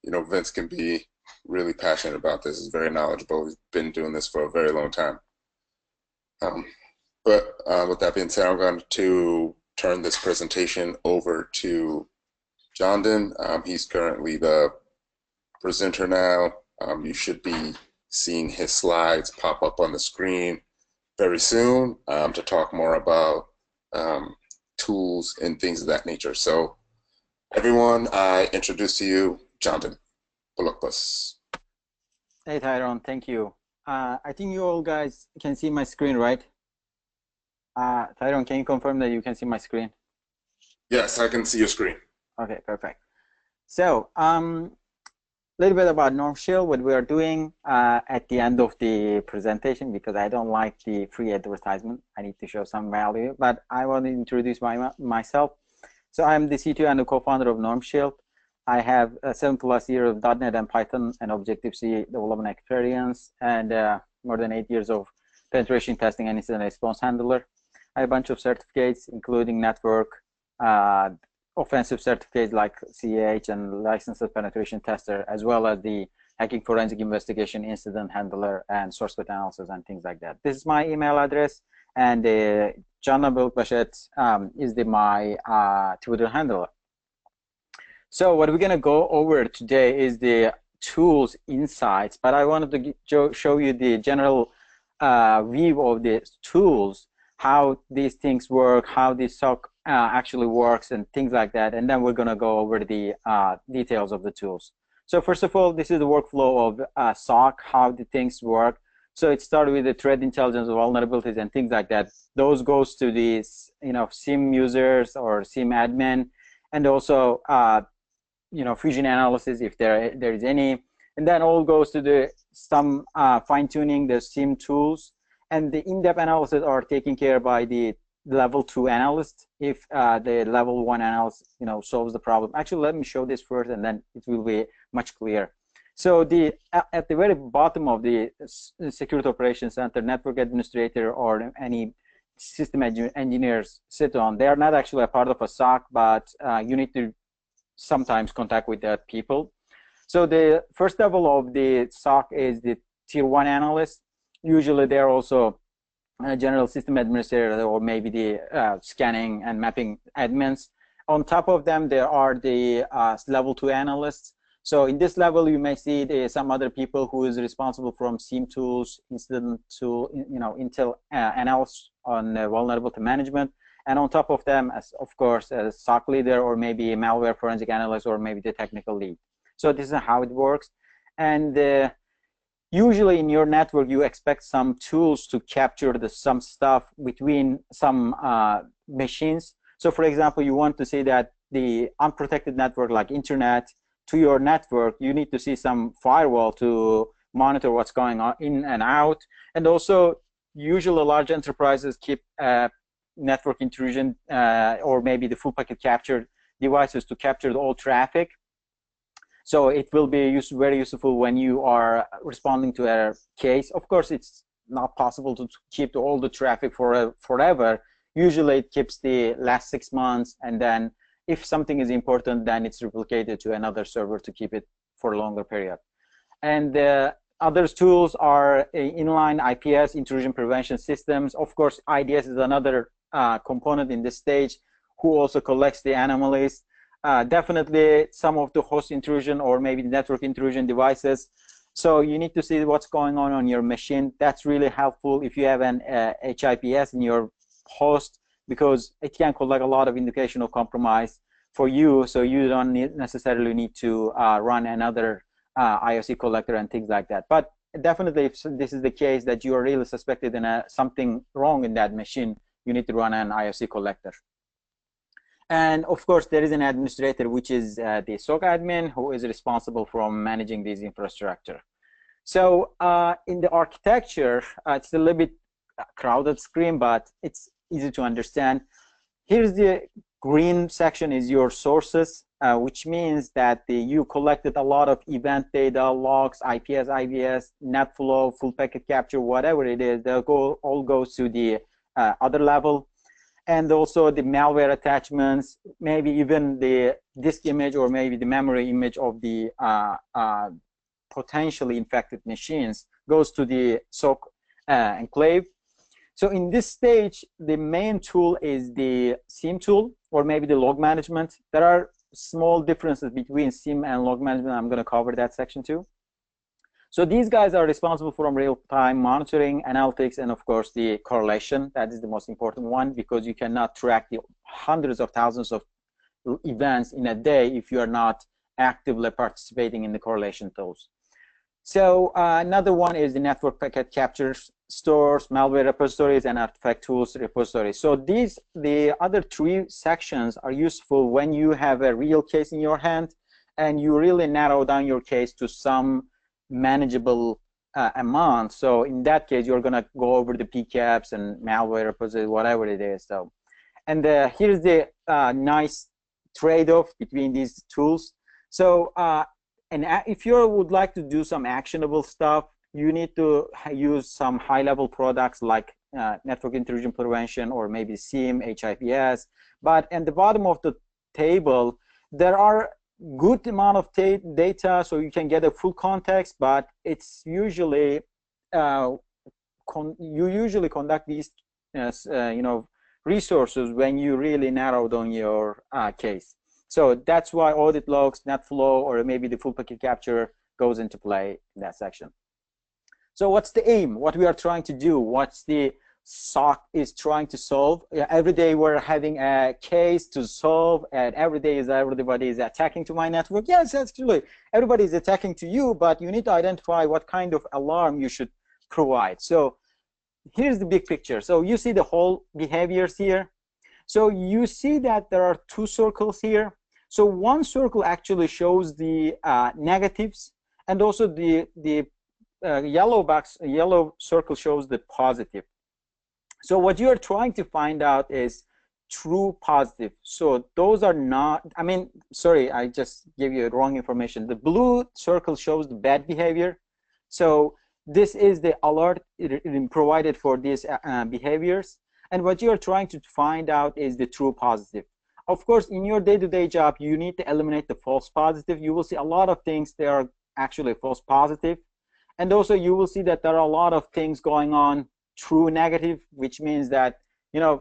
Vince can be really passionate about this. He's very knowledgeable. He's been doing this for a very long time. But with that being said, I'm going to turn this presentation over to Candan. He's currently the presenter now. You should be seeing his slides pop up on the screen very soon to talk more about tools and things of that nature. So everyone, I introduce to you Candan Bolukbas. Hey Tyrone, thank you. I think you all guys can see my screen, right? Tyrone, can you confirm that you can see my screen? Yes, I can see your screen. Okay, perfect. So little bit about NormShield, what we are doing at the end of the presentation, because I don't like the free advertisement. I need to show some value, but I want to introduce myself. So I'm the CTO and the co-founder of NormShield. I have 7+ years of .NET and Python and Objective-C development experience, and more than 8 years of penetration testing and incident response handler. I have a bunch of certificates, including network, offensive certificates like CAH and licensed penetration tester, as well as the hacking forensic investigation, incident handler, and source code analysis and things like that. This is my email address, and Candan Bolukbas is my Twitter handle. So what we're going to go over today is the tools insights, but I wanted to show you the general view of the tools, how these things work, how the SOC actually works, and things like that. And then we're going to go over the details of the tools. So first of all, this is the workflow of SOC, how the things work. So it started with the threat intelligence, vulnerabilities, and things like that. Those goes to the SIEM users or SIEM admin, and also fusion analysis if there is any. And then all goes to some fine-tuning the SIEM tools. And the in-depth analysis are taken care by the level 2 analyst if the level 1 analyst solves the problem. Actually, let me show this first, and then it will be much clearer. So at the very bottom of the security operations center, network administrator or any system engineers sit on. They are not actually a part of a SOC, but you need to sometimes contact with the people. So the first level of the SOC is the tier 1 analyst. Usually they're also general system administrator or maybe the scanning and mapping admins. On top of them, there are the level 2 analysts. So in this level, you may see some other people who is responsible from SIEM tools, incident tool, Intel analysts on vulnerability management. And on top of them, of course, a SOC leader or maybe a malware forensic analyst or maybe the technical lead. So this is how it works. And usually in your network, you expect some tools to capture some stuff between some machines. So for example, you want to see that the unprotected network like internet to your network, you need to see some firewall to monitor what's going on in and out. And also, usually large enterprises keep network intrusion or maybe the full packet capture devices to capture all traffic. So it will be very useful when you are responding to a case. Of course, it's not possible to keep all the traffic forever. Usually it keeps the last 6 months, and then if something is important, then it's replicated to another server to keep it for a longer period. And other tools are inline IPS, intrusion prevention systems. Of course, IDS is another component in this stage who also collects the anomalies. Definitely some of the host intrusion or maybe the network intrusion devices. So you need to see what's going on your machine. That's really helpful if you have an HIPS in your host, because it can collect a lot of indication of compromise for you, so you don't necessarily need to run another IOC collector and things like that. But definitely, if this is the case that you are really suspected in something wrong in that machine, you need to run an IOC collector. And of course, there is an administrator, which is the SOC admin, who is responsible for managing this infrastructure. So in the architecture, it's a little bit crowded screen, but it's easy to understand. Here's the green section is your sources, which means that you collected a lot of event data, logs, IPS, IVS, NetFlow, full packet capture, whatever it is, that all goes to the other level. And also the malware attachments, maybe even the disk image or maybe the memory image of the potentially infected machines goes to the SOC enclave. So in this stage, the main tool is the SIEM tool or maybe the log management. There are small differences between SIEM and log management. I'm going to cover that section too. So these guys are responsible for real-time monitoring, analytics, and of course the correlation. That is the most important one, because you cannot track the hundreds of thousands of events in a day if you are not actively participating in the correlation tools. So another one is the network packet capture stores, malware repositories, and artifact tools repositories. So the other three sections are useful when you have a real case in your hand and you really narrow down your case to some manageable amount. So in that case, you're going to go over the PCAPs and malware repositories, whatever it is. So, and here's the nice trade-off between these tools. So and if you would like to do some actionable stuff, you need to use some high-level products like network intrusion prevention or maybe SIEM, HIPS. But at the bottom of the table, there are good amount of data, so you can get a full context. But it's usually you usually conduct these resources when you really narrow down your case. So that's why audit logs, NetFlow, or maybe the full packet capture goes into play in that section. So what's the aim? What we are trying to do? What's the SOC is trying to solve? Every day we're having a case to solve, and every day everybody is attacking to my network. Yes, actually, everybody is attacking to you, but you need to identify what kind of alarm you should provide. So here's the big picture. So you see the whole behaviors here. So you see that there are two circles here. So one circle actually shows the negatives, and also the yellow circle shows the positive. So what you are trying to find out is true positive. So those are not, I mean, sorry, I just gave you wrong information. The blue circle shows the bad behavior. So this is the alert provided for these behaviors. and what you're trying to find out is the true positive. Of course, in your day-to-day job, you need to eliminate the false positive. You will see a lot of things that are actually false positive, and also you will see that there are a lot of things going on true negative, which means that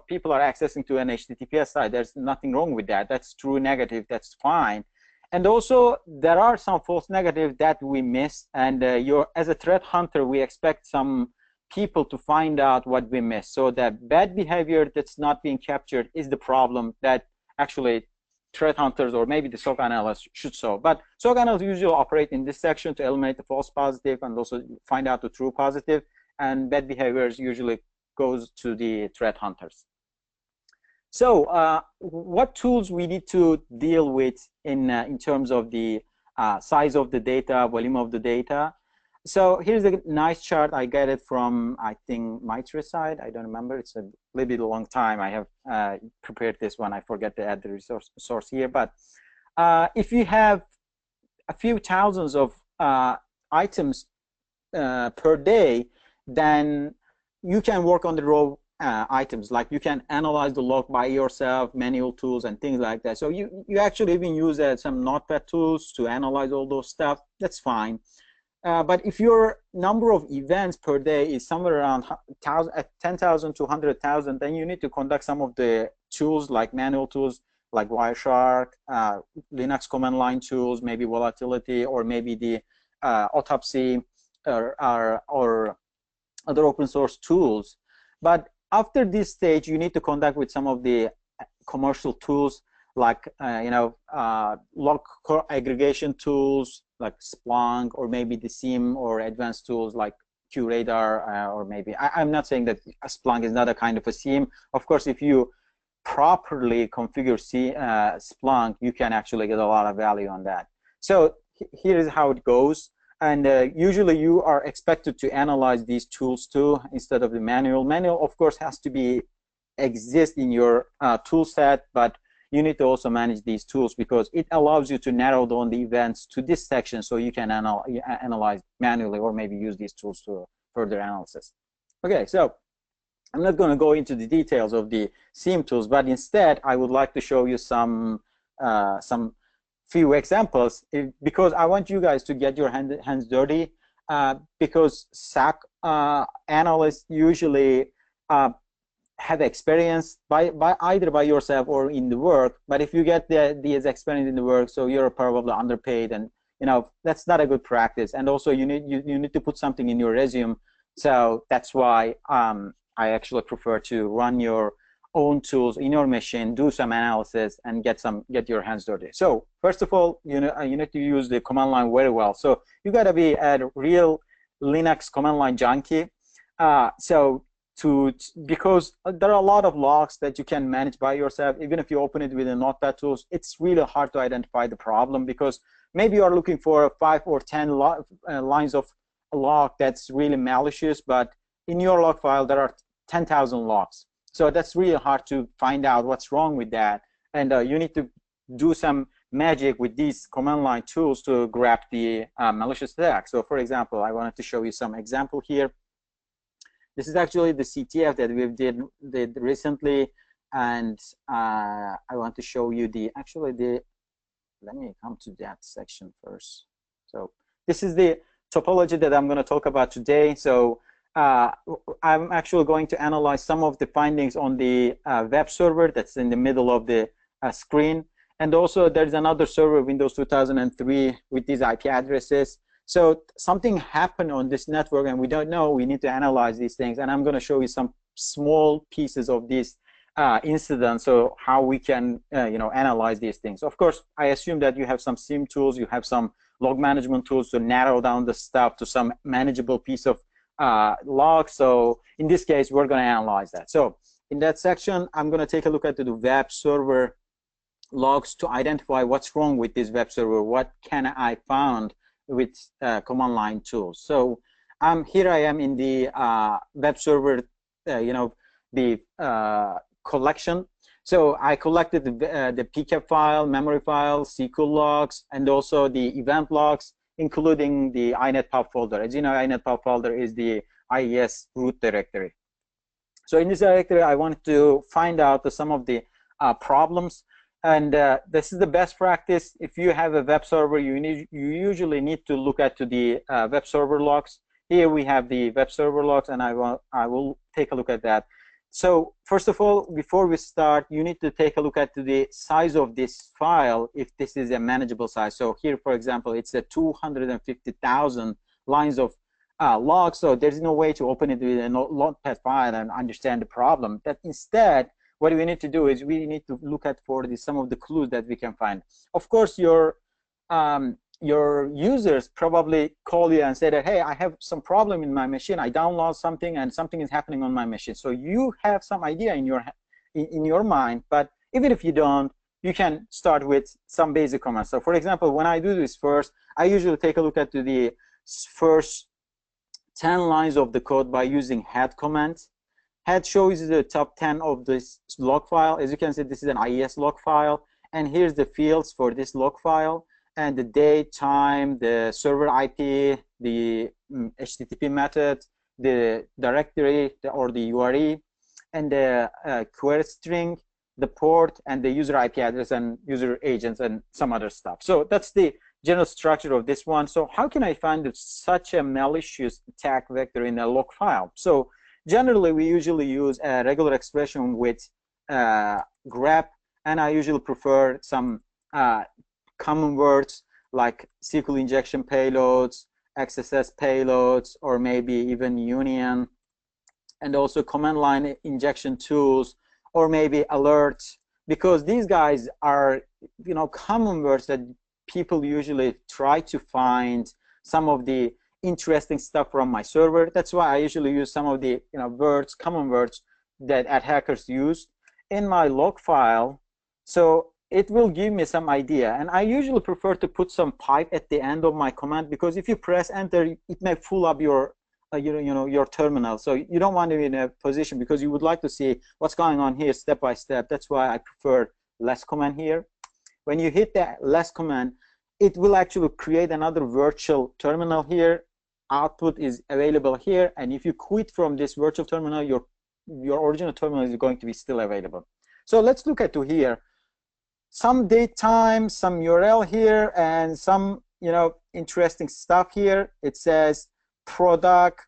people are accessing to an HTTPS site. There's nothing wrong with that. That's true negative. That's fine. And also, there are some false negative that we miss. And as a threat hunter, we expect some people to find out what we miss. So that bad behavior that's not being captured is the problem that actually threat hunters or maybe the SOC analysts should solve. But SOC analysts usually operate in this section to eliminate the false positive and also find out the true positive. And bad behaviors usually goes to the threat hunters. So what tools we need to deal with in terms of the size of the data, volume of the data. So here's a nice chart. I got it from, I think, Maitri's side. I don't remember. It's a little bit long time. I have prepared this one. I forget to add the source here. But if you have a few thousands of items per day, then you can work on the raw items. Like you can analyze the log by yourself, manual tools and things like that. So you actually even use some notepad tools to analyze all those stuff. That's fine. But if your number of events per day is somewhere around 10,000 to 100,000, then you need to conduct some of the tools like manual tools like Wireshark, Linux command line tools, maybe volatility, or maybe the autopsy or other open source tools. But after this stage, you need to conduct with some of the commercial tools like log aggregation tools like Splunk, or maybe the SIEM or advanced tools like QRadar, or maybe I'm not saying that Splunk is not a kind of a SIEM. Of course, if you properly configure Splunk, you can actually get a lot of value on that. So here is how it goes. And usually you are expected to analyze these tools too instead of the manual. Manual, of course, has to exist in your tool set, but you need to also manage these tools because it allows you to narrow down the events to this section so you can analyze manually or maybe use these tools to further analysis. Okay, so I'm not going to go into the details of the SIEM tools, but instead I would like to show you some few examples because I want you guys to get your hands dirty because SOC analysts usually have experience either by yourself or in the work. But if you get these experience in the work, so you're probably underpaid, and that's not a good practice. And also you need to put something in your resume. So that's why I actually prefer to run your own tools in your machine, do some analysis, and get your hands dirty. So first of all, you need to use the command line very well. So you got to be a real Linux command line junkie. Because there are a lot of logs that you can manage by yourself. Even if you open it with a notepad tools, it's really hard to identify the problem because maybe you are looking for 5 or 10 lines of log that's really malicious, but in your log file there are 10,000 logs. So that's really hard to find out what's wrong with that. And you need to do some magic with these command line tools to grab the malicious attack. So for example, I wanted to show you some example here. This is actually the CTF that we did recently, and I want to show you let me come to that section first. So this is the topology that I'm going to talk about today. So I'm actually going to analyze some of the findings on the web server that's in the middle of the screen. And also there's another server, Windows 2003, with these IP addresses. So something happened on this network and we don't know. We need to analyze these things. And I'm going to show you some small pieces of this incident, so how we can analyze these things. Of course, I assume that you have some SIEM tools, you have some log management tools to narrow down the stuff to some manageable piece of log. So in this case, we're going to analyze that. So in that section, I'm going to take a look at the web server logs to identify what's wrong with this web server. What can I find with command line tools? So here I am in the web server, the collection. So I collected the PCAP file, memory file, SQL logs, and also the event logs, including the inetpub folder. As you know, inetpub folder is the IES root directory. So in this directory, I wanted to find out some of the problems. And this is the best practice. If you have a web server, you usually need to look at the web server logs. Here we have the web server logs, and I will take a look at that. So first of all, before we start, you need to take a look at the size of this file, if this is a manageable size. So here, for example, it's a 250,000 lines of log, so there's no way to open it with a notepad file and understand the problem. That instead, what we need to do is we need to look at some of the clues that we can find. Of course, your users probably call you and say that, hey, I have some problem in my machine. I download something and something is happening on my machine. So you have some idea in your mind, but even if you don't, you can start with some basic commands. So for example, when I do this first, I usually take a look at the first 10 lines of the code by using head command. Head shows the top 10 of this log file. As you can see, this is an IES log file, and here's the fields for this log file, and the date, time, the server IP, the HTTP method, the directory or the URI, and the query string, the port, and the user IP address and user agents and some other stuff. So that's the general structure of this one. So how can I find such a malicious attack vector in a log file? So generally, we usually use a regular expression with grep, and I usually prefer some common words like SQL injection payloads, XSS payloads, or maybe even union, and also command line injection tools, or maybe alerts, because these guys are, common words that people usually try to find some of the interesting stuff from my server. That's why I usually use some of the common words that attackers use in my log file. So it will give me some idea, and I usually prefer to put some pipe at the end of my command, because if you press enter, it may pull up your your terminal. So you don't want to be in a position, because you would like to see what's going on here step by step. That's why I prefer less command here. When you hit the less command, it will actually create another virtual terminal here. Output is available here, and if you quit from this virtual terminal, your original terminal is going to be still available. So let's look at here. Some date, time, some URL here, and some interesting stuff here. It says product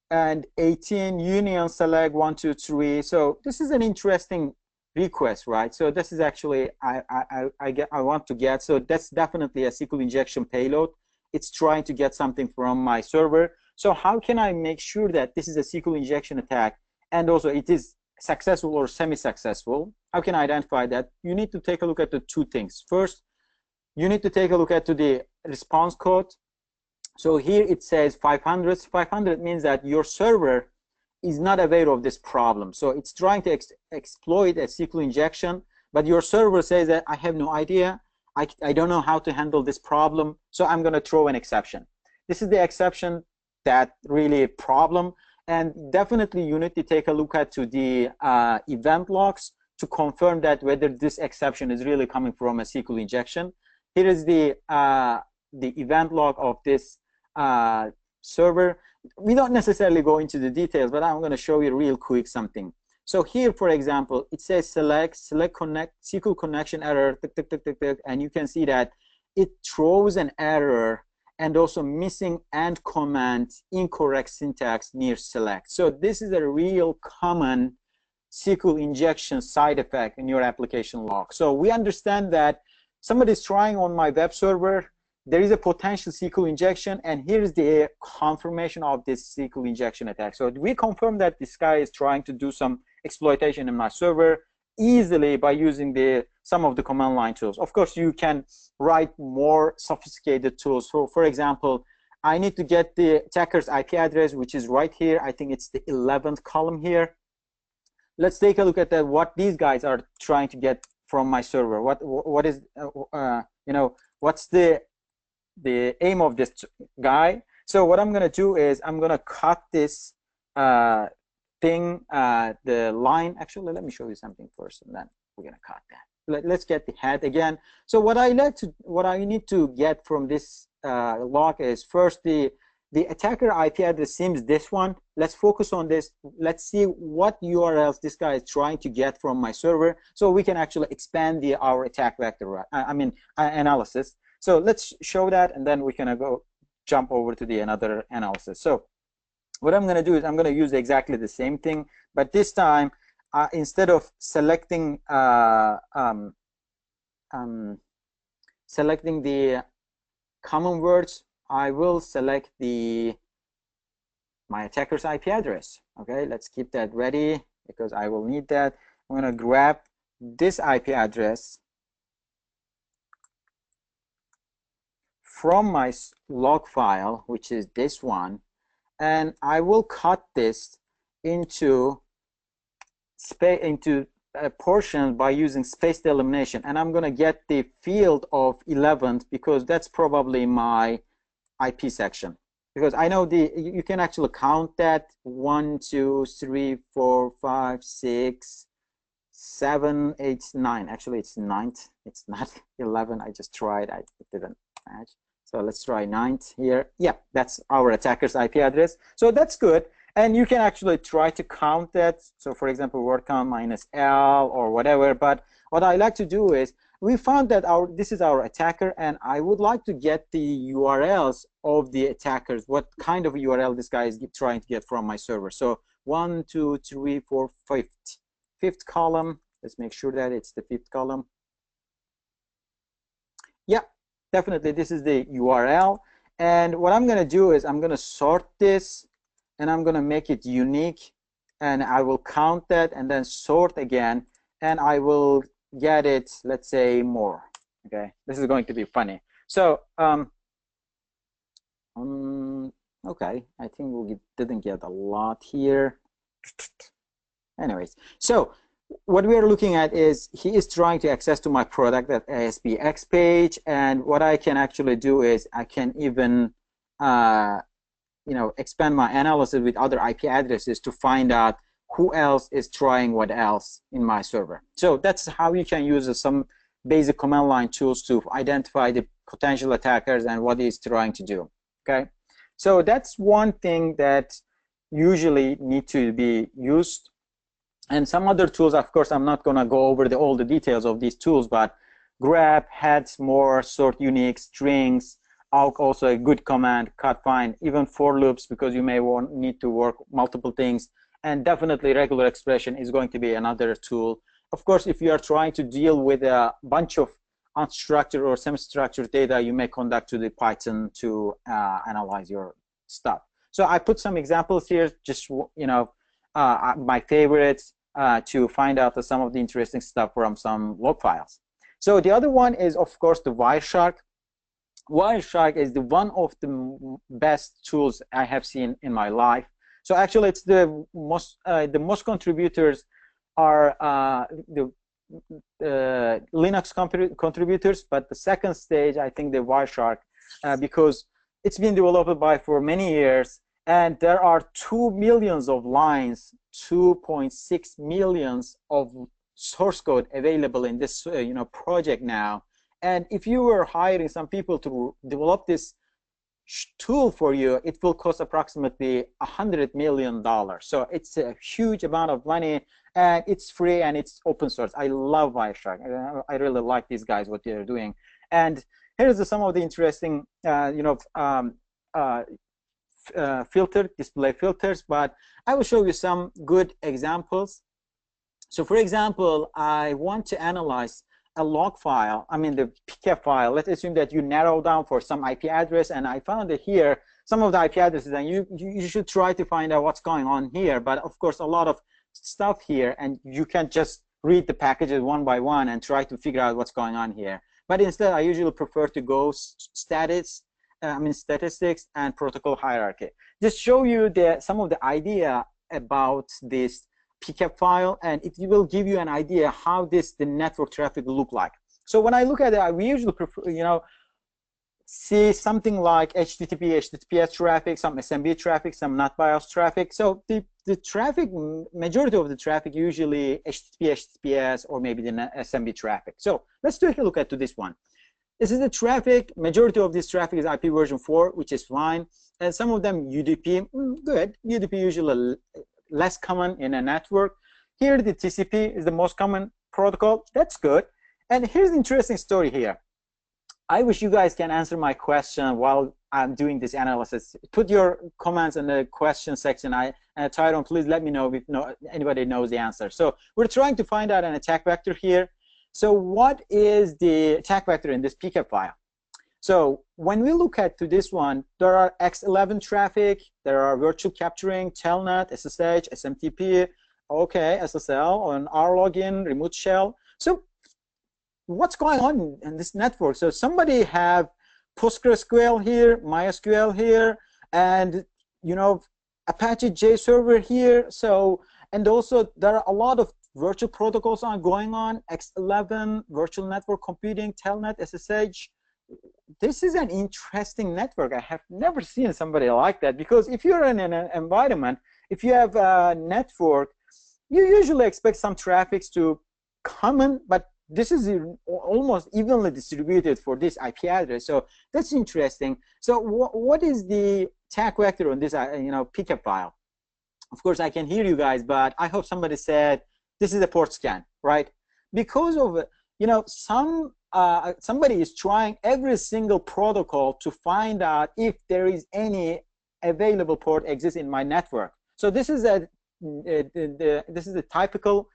and 18 union select 1 2 3. So this is an interesting request, right? So this is actually I want to get. So that's definitely a SQL injection payload. It's trying to get something from my server. So how can I make sure that this is a SQL injection attack, and also it is successful or semi-successful? How can I identify that? You need to take a look at the two things. First, you need to take a look at the response code. So here it says 500. 500 means that your server is not aware of this problem. So it's trying to exploit a SQL injection, but your server says that I have no idea. I don't know how to handle this problem, so I'm going to throw an exception. This is the exception that really a problem, and definitely you need to take a look at the event logs to confirm that whether this exception is really coming from a SQL injection. Here is the event log of this server. We don't necessarily go into the details, but I'm going to show you real quick something. So here, for example, it says select connect SQL connection error, and you can see that it throws an error and also missing and command incorrect syntax near select. So this is a real common SQL injection side effect in your application log. So we understand that somebody is trying on my web server. There is a potential SQL injection, and here's the confirmation of this SQL injection attack. So we confirm that this guy is trying to do some exploitation in my server easily by using some of the command line tools. Of course, you can write more sophisticated tools. So for example, I need to get the attacker's IP address, which is right here. I think it's the 11th column here. Let's take a look at what these guys are trying to get from my server. What is what's the aim of this guy? So what I'm going to do is I'm going to cut this thing, the line. Actually, let me show you something first, and then we're going to cut that. Let's get the head again. So what I need to get from this log is first the the attacker IP address seems this one. Let's focus on this. Let's see what URLs this guy is trying to get from my server, so we can actually expand our attack vector, analysis. So let's show that, and then we can go jump over to the another analysis. So what I'm going to do is I'm going to use exactly the same thing, but this time instead of selecting selecting the common words, I will select my attacker's IP address. Okay, let's keep that ready because I will need that. I'm going to grab this IP address from my log file, which is this one, and I will cut this into a portion by using spaced elimination, and I'm going to get the field of 11th because that's probably my IP section, because I know you can actually count that 1, 2, 3, 4, 5, 6, 7, 8, 9. Actually, it's 9th. It's not 11. I just tried. It didn't match. So let's try 9th here. Yeah, that's our attacker's IP address. So that's good. And you can actually try to count that. So for example, word count minus L or whatever. But what I like to do is, we found that this is our attacker, and I would like to get the URLs of the attackers, what kind of URL this guy is trying to get from my server. So 1, 2, 3, 4, 5th column. Let's make sure that it's the 5th column. Yeah, definitely this is the URL. And what I'm going to do is I'm going to sort this, and I'm going to make it unique, and I will count that and then sort again, and I will get it, let's say, more. Okay, this is going to be funny. So okay, I think we didn't get a lot here. Anyways, so what we are looking at is he is trying to access to my product at ASPX page, and what I can actually do is I can even expand my analysis with other IP addresses to find out who else is trying what else in my server. So that's how you can use some basic command line tools to identify the potential attackers and what he's trying to do. Okay, so that's one thing that usually need to be used. And some other tools, of course, I'm not going to go over all the details of these tools, but grab, heads, more, sort, unique, strings, awk, also a good command, cut, find, even for loops, because you may need to work multiple things. And definitely regular expression is going to be another tool. Of course, if you are trying to deal with a bunch of unstructured or semi-structured data, you may conduct to the Python to analyze your stuff. So I put some examples here, just my favorites to find out some of the interesting stuff from some log files. So the other one is, of course, the Wireshark. Wireshark is one of the best tools I have seen in my life. So actually, it's the most contributors are the Linux contributors, but the second stage, I think, the Wireshark, because it's been developed for many years, and there are 2 million of lines, 2.6 million of source code available in this project now. And if you were hiring some people to develop this tool for you, it will cost approximately $100 million. So it's a huge amount of money, and it's free and it's open source. I love Wireshark. I really like these guys, what they're doing. And here's some of the interesting, display filters, but I will show you some good examples. So for example, I want to analyze a log file, the PCAP file. Let's assume that you narrow down for some IP address, and I found it here, some of the IP addresses, and you should try to find out what's going on here. But of course, a lot of stuff here, and you can't just read the packages one by one and try to figure out what's going on here. But instead, I usually prefer to go statistics and protocol hierarchy. Just show you some of the idea about this PCAP file, and it will give you an idea how the network traffic look like. So when I look at it, we usually prefer, see something like HTTP, HTTPS traffic, some SMB traffic, some not BIOS traffic. So the traffic, majority of the traffic, usually HTTP, HTTPS, or maybe the SMB traffic. So let's take a look at this one. This is the traffic. Majority of this traffic is IP version 4, which is fine. And some of them UDP, good. UDP usually less common in a network. Here the TCP is the most common protocol. That's good. And here's the interesting story here. I wish you guys can answer my question while I'm doing this analysis. Put your comments in the question section. Tyrone, please let me know if anybody knows the answer. So we're trying to find out an attack vector here. So what is the attack vector in this PCAP file? So when we look at to this one, there are X11 traffic, there are virtual capturing, telnet, SSH, SMTP, okay, SSL, on R login, remote shell. So what's going on in this network? So somebody have PostgreSQL here, MySQL here, and Apache JServer here. So, and also there are a lot of virtual protocols going on, X11, virtual network computing, telnet, SSH. This is an interesting network. I have never seen somebody like that, because if you're in an environment, if you have a network, you usually expect some traffic to come in, but this is almost evenly distributed for this IP address. So that's interesting. So what is the attack vector on this PCAP file? Of course, I can hear you guys, but I hope somebody said this is a port scan, right? Because of somebody is trying every single protocol to find out if there is any available port exists in my network. So this is a typical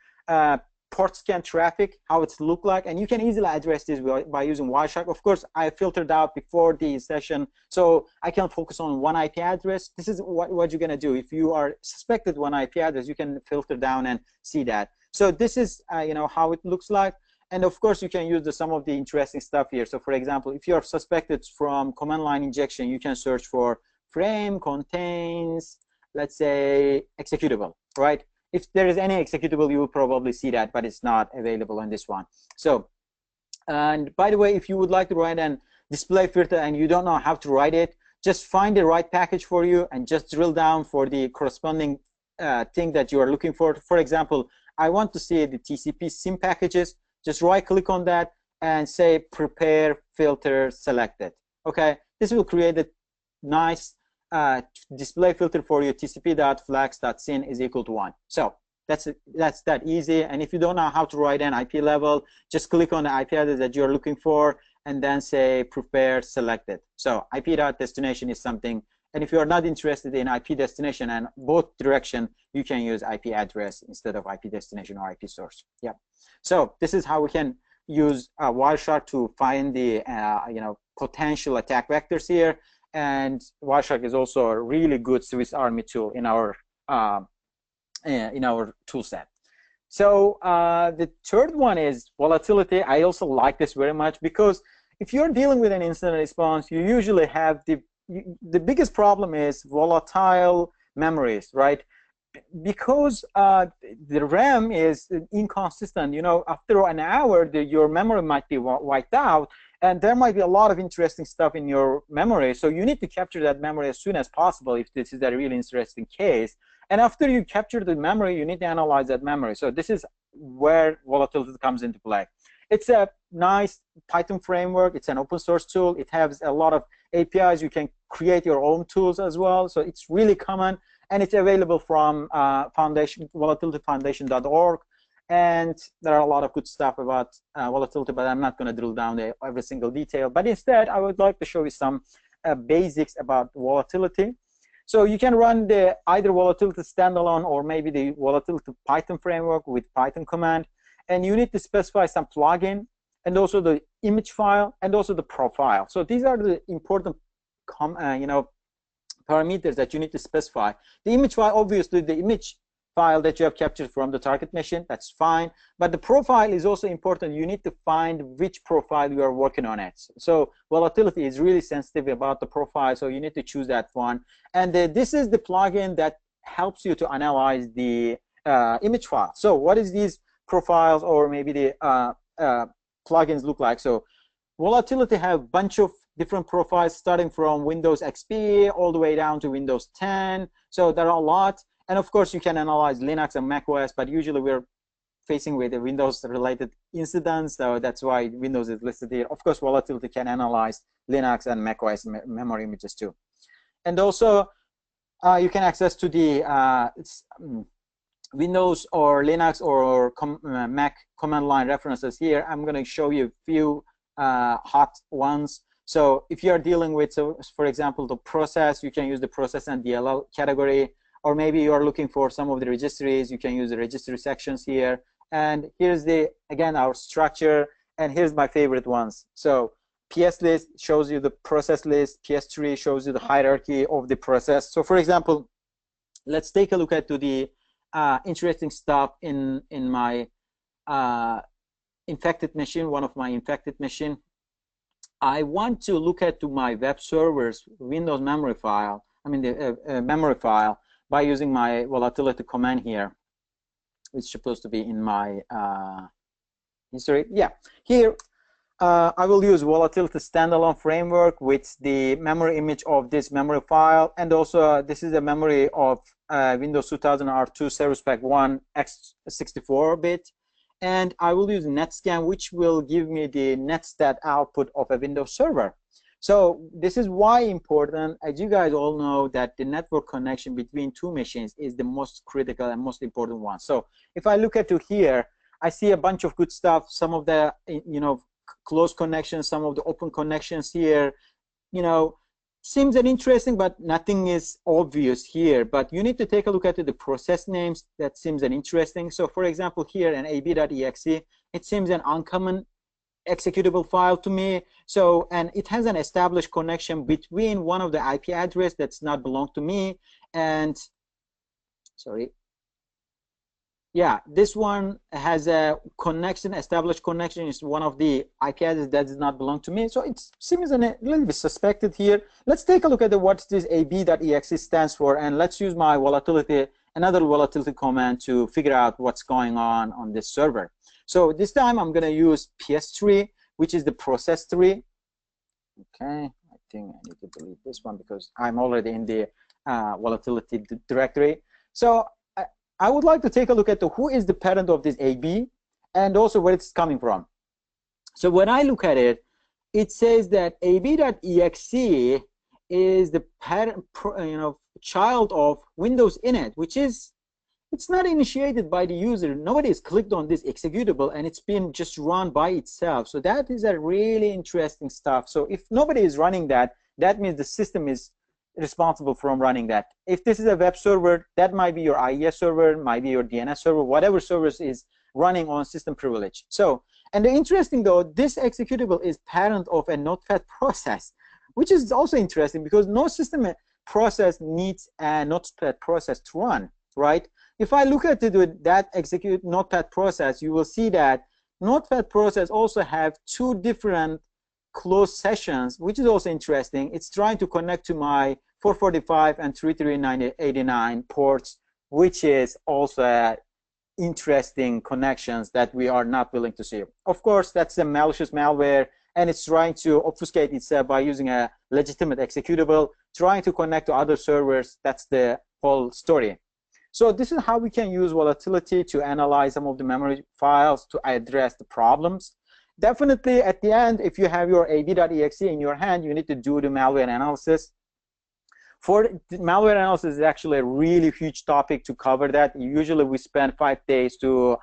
port scan traffic, how it's look like, and you can easily address this by using Wireshark. Of course, I filtered out before the session, so I can focus on one IP address. This is what you're gonna do. If you are suspected one IP address, you can filter down and see that. So this is how it looks like. And of course, you can use some of the interesting stuff here. So for example, if you are suspected from command line injection, you can search for frame contains, let's say, executable, right? If there is any executable, you will probably see that, but it's not available on this one. So, and by the way, if you would like to write an display filter and you don't know how to write it, just find the right package for you and just drill down for the corresponding thing that you are looking for. For example, I want to see the TCP SIM packages. Just right-click on that and say prepare filter selected. Okay, this will create a nice display filter for your TCP.flags.sin is equal to 1. So that's that easy. And if you don't know how to write an IP level, just click on the IP address that you're looking for and then say prepare selected. So IP.destination is something. And if you are not interested in IP destination and both direction, you can use IP address instead of IP destination or IP source. Yeah. So this is how we can use Wireshark to find the potential attack vectors here. And Wireshark is also a really good Swiss Army tool in our tool set. So the third one is volatility. I also like this very much because if you're dealing with an incident response, you usually have the biggest problem is volatile memories, right? Because the RAM is inconsistent. After an hour, your memory might be wiped out, and there might be a lot of interesting stuff in your memory. So you need to capture that memory as soon as possible if this is a really interesting case. And after you capture the memory, you need to analyze that memory. So this is where volatility comes into play. It's a nice Python framework. It's an open source tool. It has a lot of APIs. You can create your own tools as well. So it's really common. And it's available from volatilityfoundation.org. And there are a lot of good stuff about volatility, but I'm not going to drill down every single detail. But instead, I would like to show you some basics about volatility. So you can run either volatility standalone or maybe the volatility Python framework with Python command. And you need to specify some plugin and also the image file and also the profile. So these are the important parameters that you need to specify. The image file, obviously, the image file that you have captured from the target machine, that's fine. But the profile is also important. You need to find which profile you are working on it. So volatility is really sensitive about the profile, so you need to choose that one. And this is the plugin that helps you to analyze the image file. So what is these profiles or maybe the plugins look like? So volatility have a bunch of different profiles starting from Windows XP all the way down to Windows 10. So there are a lot. And of course, you can analyze Linux and Mac OS, but usually we're facing with the Windows-related incidents, so that's why Windows is listed here. Of course, volatility can analyze Linux and macOS memory images too. And also, you can access to the Windows or Linux or Mac command line references here. I'm going to show you a few hot ones. So if you're dealing with, so for example, the process, you can use the process and DLL category, or maybe you're looking for some of the registries, you can use the registry sections here. And here's the, again, our structure, and here's my favorite ones. So PS list shows you the process list, PS tree shows you the hierarchy of the process. So for example, let's take a look at the interesting stuff in my infected machine, one of my infected machine. I want to look at my web server's Windows memory file, the memory file, by using my volatility command here, which is supposed to be in my history. Yeah, here I will use volatility standalone framework with the memory image of this memory file, and also this is a memory of Windows 2000 R2 Service Pack 1 x64-bit. And I will use NetScan, which will give me the netstat output of a Windows server. So this is why important, as you guys all know, that the network connection between two machines is the most critical and most important one. So if I look at here, I see a bunch of good stuff. Some of the close connections, some of the open connections here, seems interesting, but nothing is obvious here. But you need to take a look at the process names. That seems interesting. So for example, here in ab.exe, it seems an uncommon executable file to me. So, and it has an established connection between one of the IP address that's not belong to me, and sorry. Yeah, this one has a connection, established connection is one of the IP addresses that does not belong to me. So it seems a little bit suspected here. Let's take a look at what this ab.exe stands for, and let's use my volatility, another volatility command to figure out what's going on this server. So this time I'm going to use PS3, which is the process tree. Okay, I think I need to delete this one because I'm already in the volatility directory. So I would like to take a look at who is the parent of this AB and also where it's coming from. So when I look at it, it says that ab.exe is the parent, child of Windows init, which is, it's not initiated by the user. Nobody has clicked on this executable, and it's been just run by itself. So that is a really interesting stuff. So if nobody is running that, that means the system is responsible from running that. If this is a web server, that might be your IES server, might be your DNS server, whatever service is running on system privilege. So, and the interesting though, this executable is parent of a notepad process, which is also interesting because no system process needs a notepad process to run, right? If I look at it with that execute notepad process, you will see that notepad process also have two different closed sessions, which is also interesting. It's trying to connect to my 445 and 33989 ports, which is also interesting connections that we are not willing to see. Of course, that's a malicious malware, and it's trying to obfuscate itself by using a legitimate executable, trying to connect to other servers. That's the whole story. So this is how we can use volatility to analyze some of the memory files to address the problems. Definitely at the end, if you have your ab.exe in your hand, you need to do the malware analysis. For the malware analysis is actually a really huge topic to cover that. Usually we spend 5 days to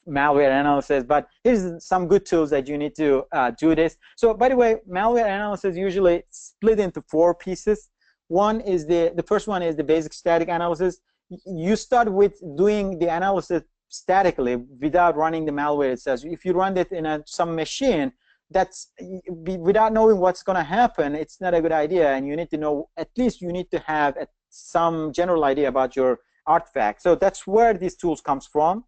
malware analysis, but here's some good tools that you need to do this. So by the way, malware analysis usually split into 4 pieces. One is the first one is the basic static analysis. You start with doing the analysis statically without running the malware itself. If you run it in some machine, that's without knowing what's going to happen, it's not a good idea, and you need to know, at least you need to have some general idea about your artifact. So that's where these tools comes from.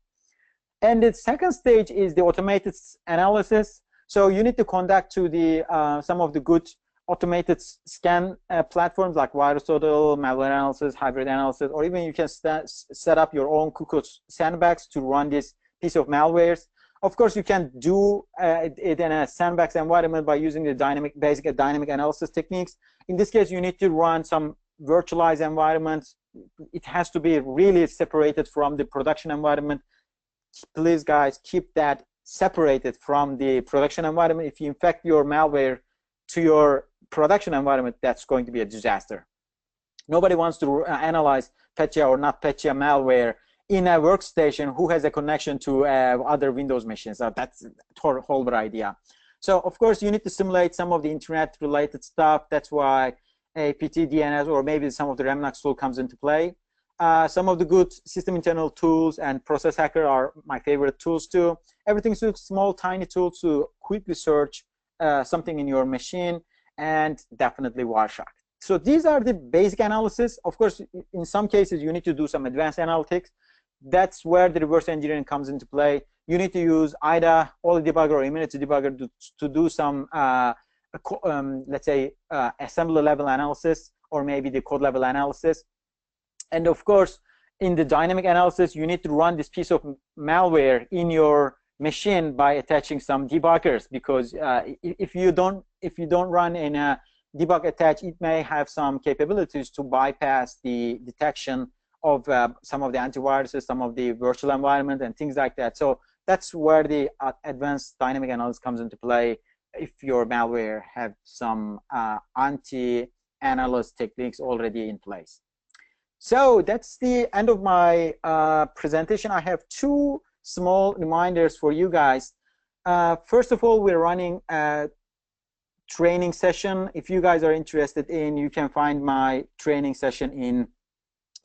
And the second stage is the automated analysis. So you need to conduct to the some of the good automated scan platforms like VirusTotal, malware analysis, hybrid analysis, or even you can set up your own Cuckoo's sandbox to run this piece of malwares. Of course, you can do it in a sandbox environment by using the basic dynamic analysis techniques. In this case, you need to run some virtualized environments. It has to be really separated from the production environment. please guys, keep that separated from the production environment. If you infect your malware to your production environment, that's going to be a disaster. Nobody wants to analyze Petya or not Petya malware in a workstation who has a connection to other Windows machines. So that's the whole idea. So of course you need to simulate some of the internet related stuff. That's why APT DNS or maybe some of the Remnox tool comes into play. Some of the good system internal tools and Process Hacker are my favorite tools too. Everything's too small, tiny tools to quickly search something in your machine, and definitely Wireshark. So these are the basic analysis. Of course, in some cases, you need to do some advanced analytics. That's where the reverse engineering comes into play. You need to use either Oli Debugger or Immunity Debugger to do some, let's say, assembly level analysis or maybe the code level analysis. And of course, in the dynamic analysis, you need to run this piece of malware in your machine by attaching some debuggers, because if you don't run in a debug attach, it may have some capabilities to bypass the detection of some of the antiviruses, some of the virtual environment, and things like that. So that's where the advanced dynamic analysis comes into play. If your malware have some anti-analyst techniques already in place. So that's the end of my presentation. I have two small reminders for you guys. First of all, we're running a training session. If you guys are interested in, you can find my training session in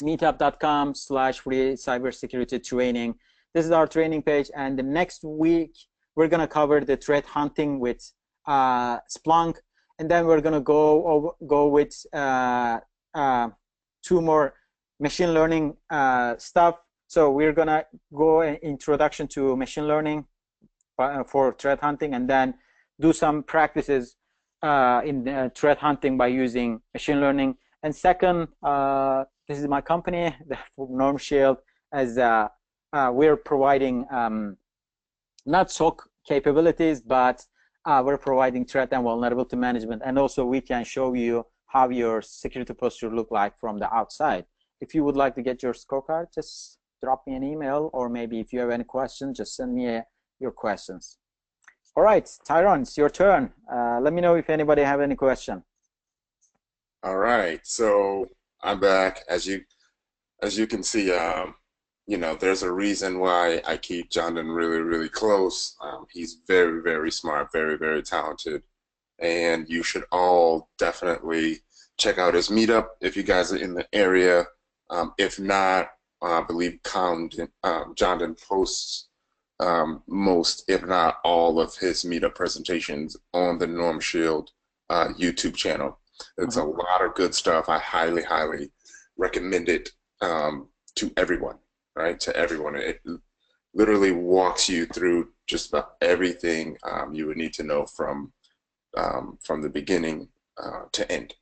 meetup.com/free cybersecurity training. This is our training page, and the next week we're going to cover the threat hunting with Splunk, and then we're going to go with two more machine learning stuff. So we're going to go an introduction to machine learning for threat hunting, and then do some practices in threat hunting by using machine learning. And second, this is my company, Norm Shield, as we're providing not SOC capabilities, but we're providing threat and vulnerability management, and also we can show you how your security posture look like from the outside. If you would like to get your scorecard, just drop me an email, or maybe if you have any questions, just send me your questions. All right, Tyrone, it's your turn. Let me know if anybody have any question. All right, so I'm back. As you can see, you know, there's a reason why I keep Candan really, really close. He's very, very smart, very, very talented, and you should all definitely check out his meetup if you guys are in the area. If not, I believe Candan posts most, if not all, of his meetup presentations on the Norm Shield YouTube channel. It's a lot of good stuff. I highly, highly recommend it to everyone, right? To everyone. It literally walks you through just about everything you would need to know from the beginning to end.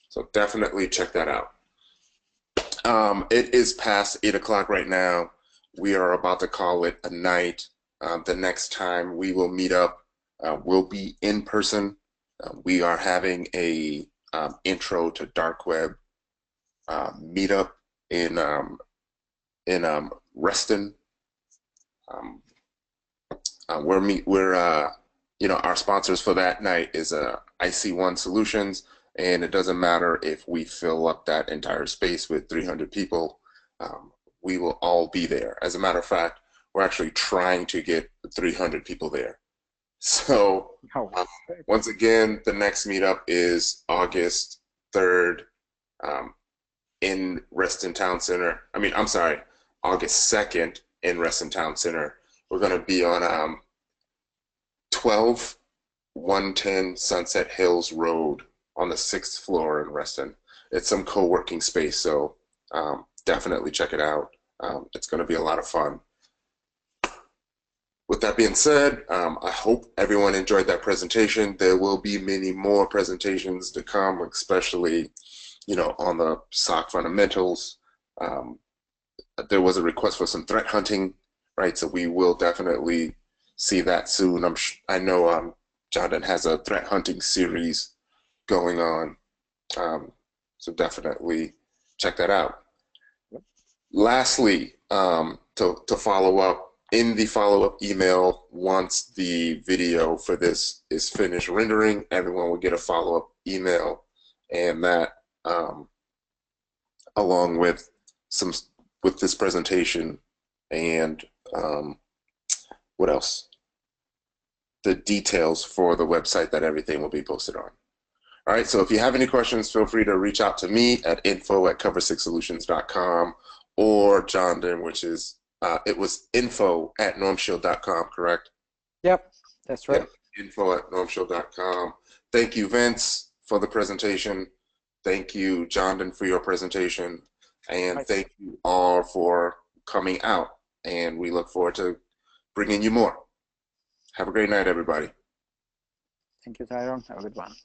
So definitely check that out. It is past 8 o'clock right now. We are about to call it a night. The next time we will meet up will be in person. We are having a intro to dark web meetup in Reston. You know, our sponsors for that night is IC1 Solutions, and it doesn't matter if we fill up that entire space with 300 people. We will all be there. As a matter of fact, we're actually trying to get 300 people there. So once again, the next meetup is August 3rd in Reston Town Center. I'm sorry, August 2nd in Reston Town Center. We're going to be on 12110 Sunset Hills Road on the 6th floor in Reston. It's some co-working space, so definitely check it out. It's going to be a lot of fun. With that being said, I hope everyone enjoyed that presentation. There will be many more presentations to come, especially, you know, on the SOC fundamentals. There was a request for some threat hunting, right? So we will definitely see that soon. I know Candan has a threat hunting series going on, so definitely check that out. Lastly, to follow up, in the follow-up email, once the video for this is finished rendering, everyone will get a follow-up email, and that along with this presentation and what else? The details for the website that everything will be posted on. All right, so if you have any questions, feel free to reach out to me at info@cover6solutions.com or Jonathan, which is, it was info@normshield.com, correct? Yep, that's right. Yep, info@normshield.com. Thank you, Vince, for the presentation. Thank you, Jonathan, for your presentation. And Nice. Thank you all for coming out. And we look forward to bringing you more. Have a great night, everybody. Thank you, Tyrone. Have a good one.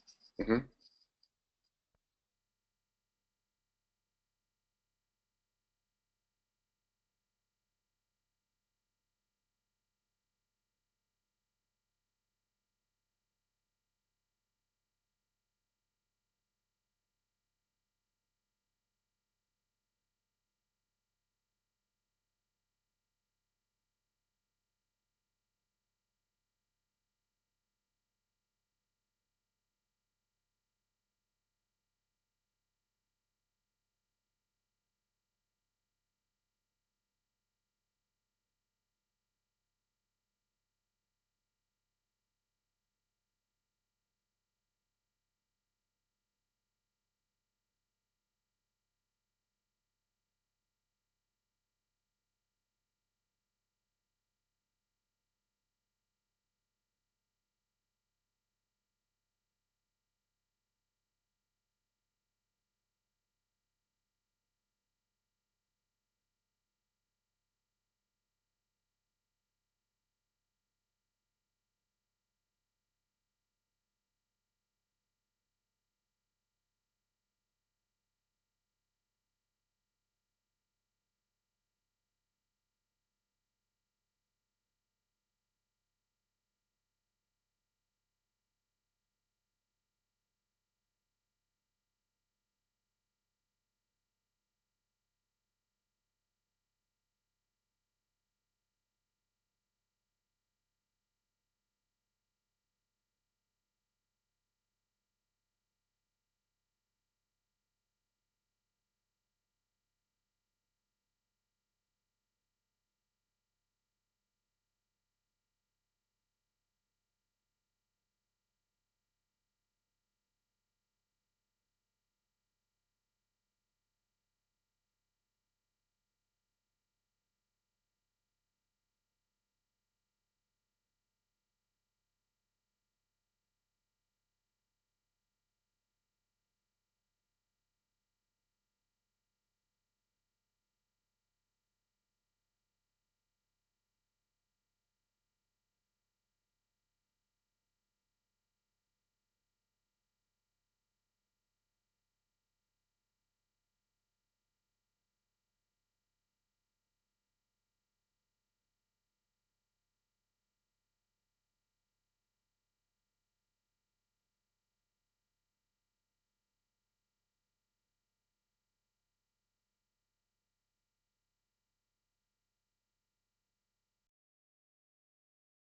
Mm-hmm.